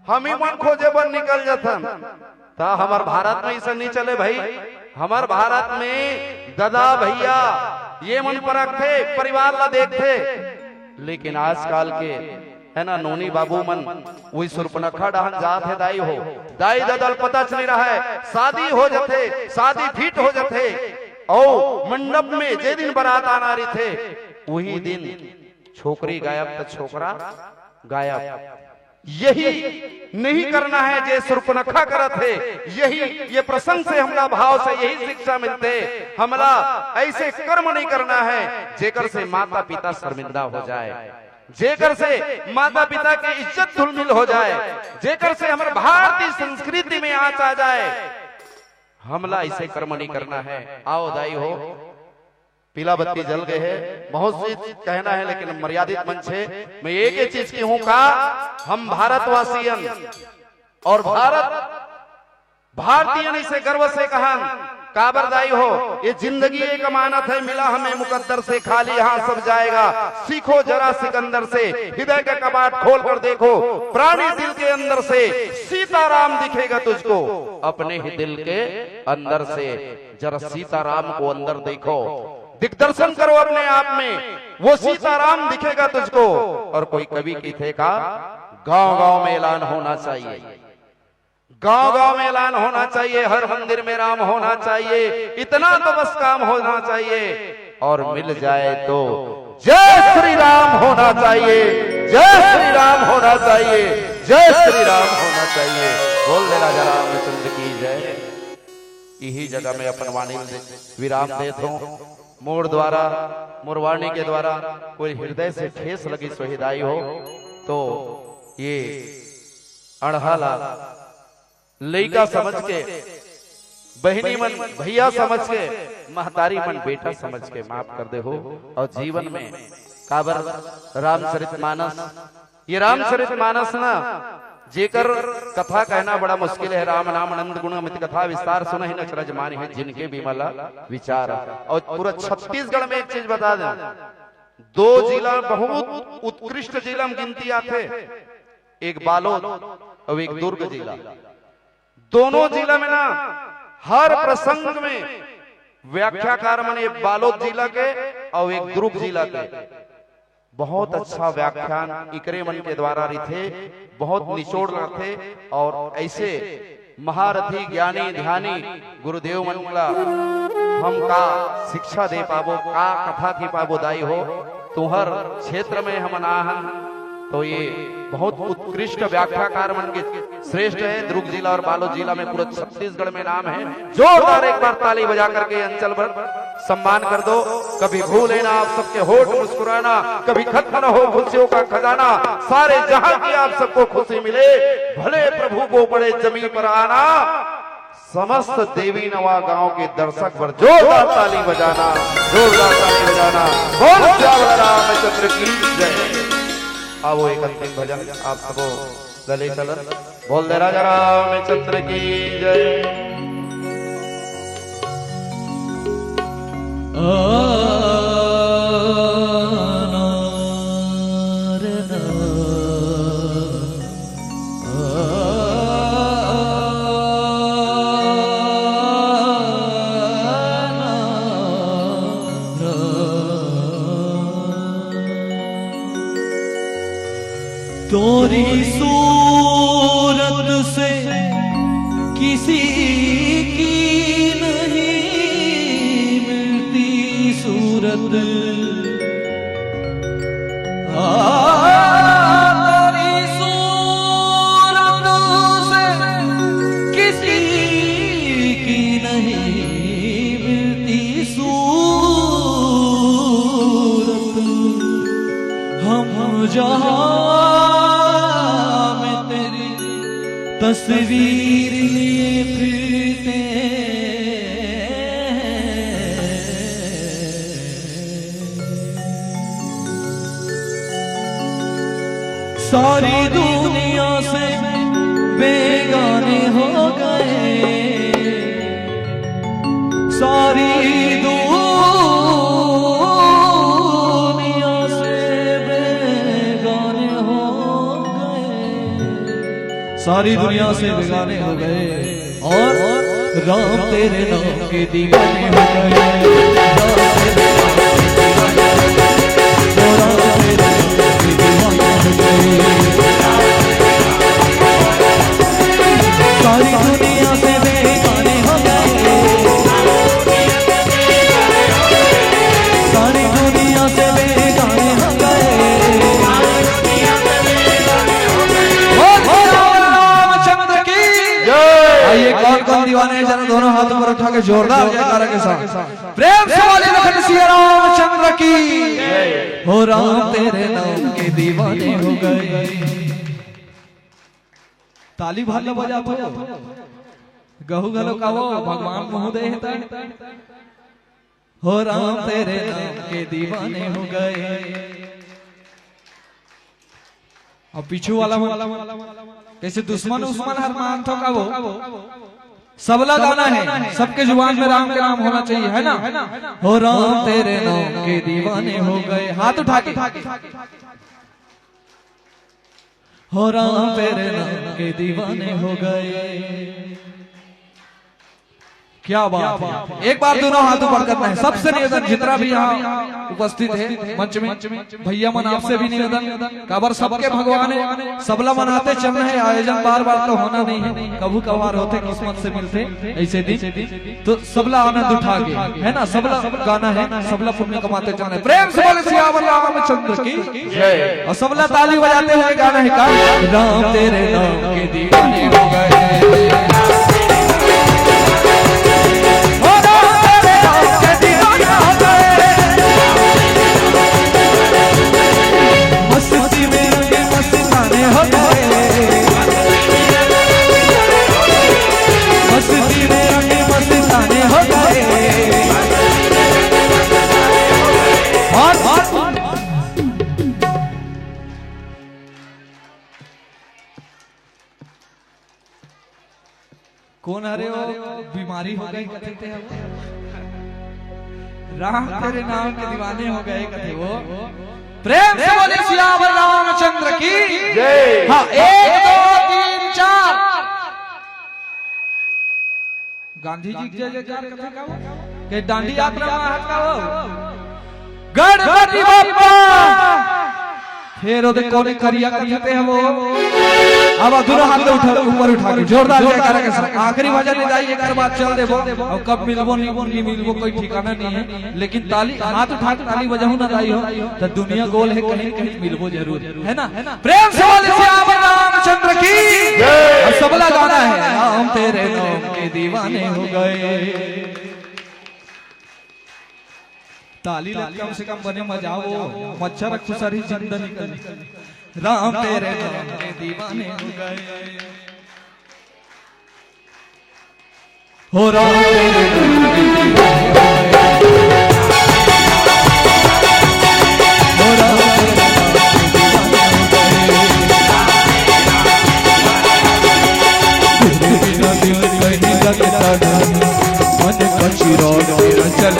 हम ही मन खोजे बन निकल जथन। ता हमार भारत में ऐसा नहीं चले भाई, हमार भारत में दादा भैया ये मन परख थे, परिवार ला देखते। लेकिन आजकल के है ना नोनी बाबू मन वही सुर्पनखा डहन जात है दाई हो, दाई ददल पता चल रहा है, शादी हो जाते, शादी फिट हो जाते और मंडप में जे दिन बारात आना रही थे वही दिन छोकरी गायब तो छोकरा गायब। यही नहीं करना है जे सुर्पनखा करत है, यही ये प्रसंग से हमला भाव से यही शिक्षा मिलते, हमला ऐसे कर्म नहीं करना है जेकर से माता पिता शर्मिंदा हो जाए, जेकर से माता पिता की इज्जत धूलमिल हो जाए, जेकर से हमारे भारतीय संस्कृति में आंच आ जाए। हमला ऐसे कर्म नहीं करना है। आओ दाई हो, पीला बत्ती जल गए है, बहुत सी कहना है लेकिन मर्यादित मंच है। मैं एक ही चीज की हूं का हम भारतवासियन और भारतीय से गर्व से कहन काबरदाई हो, ये जिंदगी एक अमानत है, मिला हमें मुकद्दर से, खाली यहाँ सब जाएगा। सीखो जरा सिकंदर से, हृदय का कपाट खोल कर देखो, प्राणी दिल के अंदर से सीताराम दिखेगा तुझको, अपने ही दिल के अंदर से जरा सीताराम को अंदर देखो, दिग्दर्शन करो अपने आप में, वो सीताराम दिखेगा तुझको। और कोई कवि की थे का गांव गांव में ऐलान होना चाहिए, गांव गांव में ऐलान होना चाहिए, हर मंदिर में राम होना चाहिए, इतना तो बस काम होना चाहिए। और मिल जाए तो जय श्री राम होना चाहिए, जय श्री राम होना चाहिए, जय श्री राम होना चाहिए। बोल दे राजा रामचंद्र की जय। यही जगह में अपन वाणी विराम देता हूं। मोर द्वारा मोरवाणी के द्वारा कोई हृदय से ठेस लगी सोहिदाई हो तो ये अड़हाला लइका समझ के, बहनी मन भैया समझ के, महतारी मन बेटा समझ के माफ कर दे हो। और जीवन में काबर रामचरितमानस, ये रामचरितमानस ना जेकर कथा कहना बड़ा मुश्किल है। राम नाम आनंद गुण अमित कथा विस्तार सुना ही न चरज मानी है जिनके विमला विचार। और पूरा छत्तीसगढ़ में एक चीज बता दें, दो जिला बहुत उत्कृष्ट जिला में गिनती आते, एक बालोद और एक दुर्ग जिला। दोनों जिला में ना हर प्रसंग में व्याख्याकार माने बालोद जिला के और एक दुर्ग जिला के बहुत अच्छा व्याख्यान इकरे मन के द्वारा थे, बहुत निचोड़ थे। और ऐसे महारथी ज्ञानी ध्यानी गुरुदेव मनला हम का शिक्षा दे पाबो, का कथा की पाबो दाई हो तुहर क्षेत्र में हम नाहन। तो ये बहुत उत्कृष्ट व्याख्याकार मन के श्रेष्ठ है। दुर्ग जिला और बालोद जिला में पूरे छत्तीसगढ़ में नाम है। जोरदार एक बार ताली बजा करके अंचल भर सम्मान कर दो। कभी भूले ना आप सबके होठ मुस्कुराना, कभी खत्म न हो खुशियों का खजाना, सारे जहां की आप सबको खुशी मिले, भले प्रभु को बड़े जमीन पर आना। समस्त देवी नवा गांव के दर्शक पर जोरदार ताली बजाना, जोरदार ताली बजाना। बोल श्याम रामचंद्र की जय। आओ एक अंतिम भजन आप सबो गले चलन। बोल दे राजा रामचंद्र की जय। तोरी सूरत से किसी की नहीं मिलती सूरत, तोरी सूरत से किसी की नहीं मिलती सूरत। हम जहाँ तस्वीर लिए फिरते सारी दुनिया से बेगाने हो गए, सारी दुनिया से बेगाने हो गए, सारी दुनिया से बेगाने हो गए और राम तेरे नाम के दीवाने हो गए। सारी दुनिया से बेगाने हो गए, सारी दुनिया से बेगाने हो गए। रामचंद्र की जय। आइए कौन कौन दीवाने हैं, जरा दोनों हाथों पर उठा के जोरदार जयकारा के साथ प्रेम से बोले लखन सिया रामचंद्र की जय। हो राम तेरे नाम के दीवाने हो गए। ताली भाला बजा तो गहू गलो कावो भगवान महोदय है। हो राम तेरे नाम के दीवाने हो गए। और पीछू वाला कैसे दुश्मन उस्मान हर मान तो कावो सबला गाना है, सबके जुबान में राम के नाम होना चाहिए, है ना। हो राम तेरे नाम के दीवाने हो गए। हाथ उठा के हो राम तेरे नाम के दीवाने हो गए। क्या बात है। एक बार दोनों हाथों पर करना है। सबसे निवेदन जितना भी यहाँ उपस्थित है मंच में, भैया मन आपसे भी निवेदन, काबर सबके भगवान है, सबला मनाते चलना है। आयोजन बार बार तो होना नहीं है, कभी कभार होते किस्मत से मिलते ऐसे दिन, तो सबला आनंद उठा के, है ना। सबला गाना है, सबला पुण्य कमाते चलना है। प्रेम से बोले सियावर रामचंद्र की जय। और सबला ताली बजाते हुए गाना है का राम तेरे नाम के दीवाने हो गए। कौन अरे वो बीमारी हो गई कहते हैं राम तेरे नाम के दीवाने हो गए कथे वो। प्रेम से बोले सियावर रामचंद्र की जय। हाँ 1 2 3 4 गांधी जी जय जयकार कथे का वो के डांडी यात्रा में हाथ का वो गणपति बप्पा फिर ओदे कोने करिया कहते हैं वो। अब अधूरा हाथ उठा ऊपर उठा के जोरदार जयकार के साथ आखिरी भजन ले जाइए कर बात चल देबो। अब कब मिलबो नहीं मिलबो कोई ठिकाना नहीं है, लेकिन ताली हाथ उठा के ताली बजाऊं ना दाई हो तो दुनिया गोल है, कहीं कहीं मिलबो जरूर है ना। प्रेम से बोले सियावर रामचंद्र की जय। अब सबला गाना है हम तेरे नाम के दीवाने हो गए। ताली कम से कम बने मजाओ मच्छर खुसरी जिंदा निकल। राम तेरे नाम के दीवाने हो गए हो राम तेरे नाम के दीवाने हो राम तेरे नाम के दीवाने मन कचिरो तेरा चल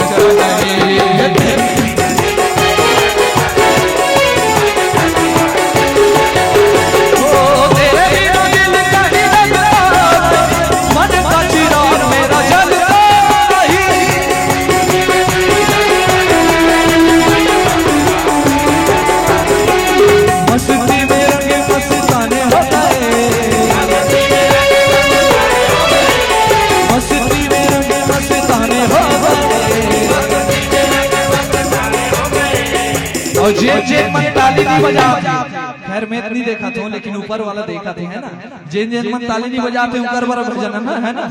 जेन मन ताली नहीं बजा। खैर मैं नहीं देखा था लेकिन ऊपर वाला देखा थे है ना। जेन मन ताली नहीं बजाते उनकर बराबर भजन है ना।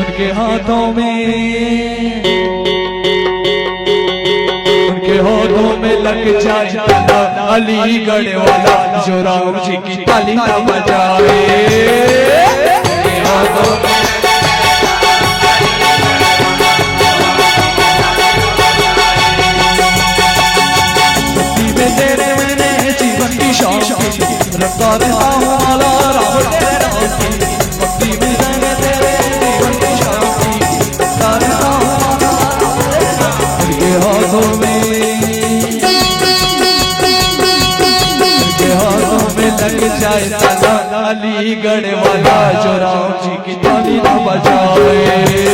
उनके हाथों में लग जाए अलीगढ़ वाला जो राम जी की ताली ना बजाए। हाथों में रखता रहता हूँ माला राम तेरे नाम की भक्ति में जाएंगे तेरे जीवन की शांति। रखता रहता हूँ माला उनके हाथों में लग जाए ताला अलीगढ़ वाला जो राम जी की ताली ना बजाए।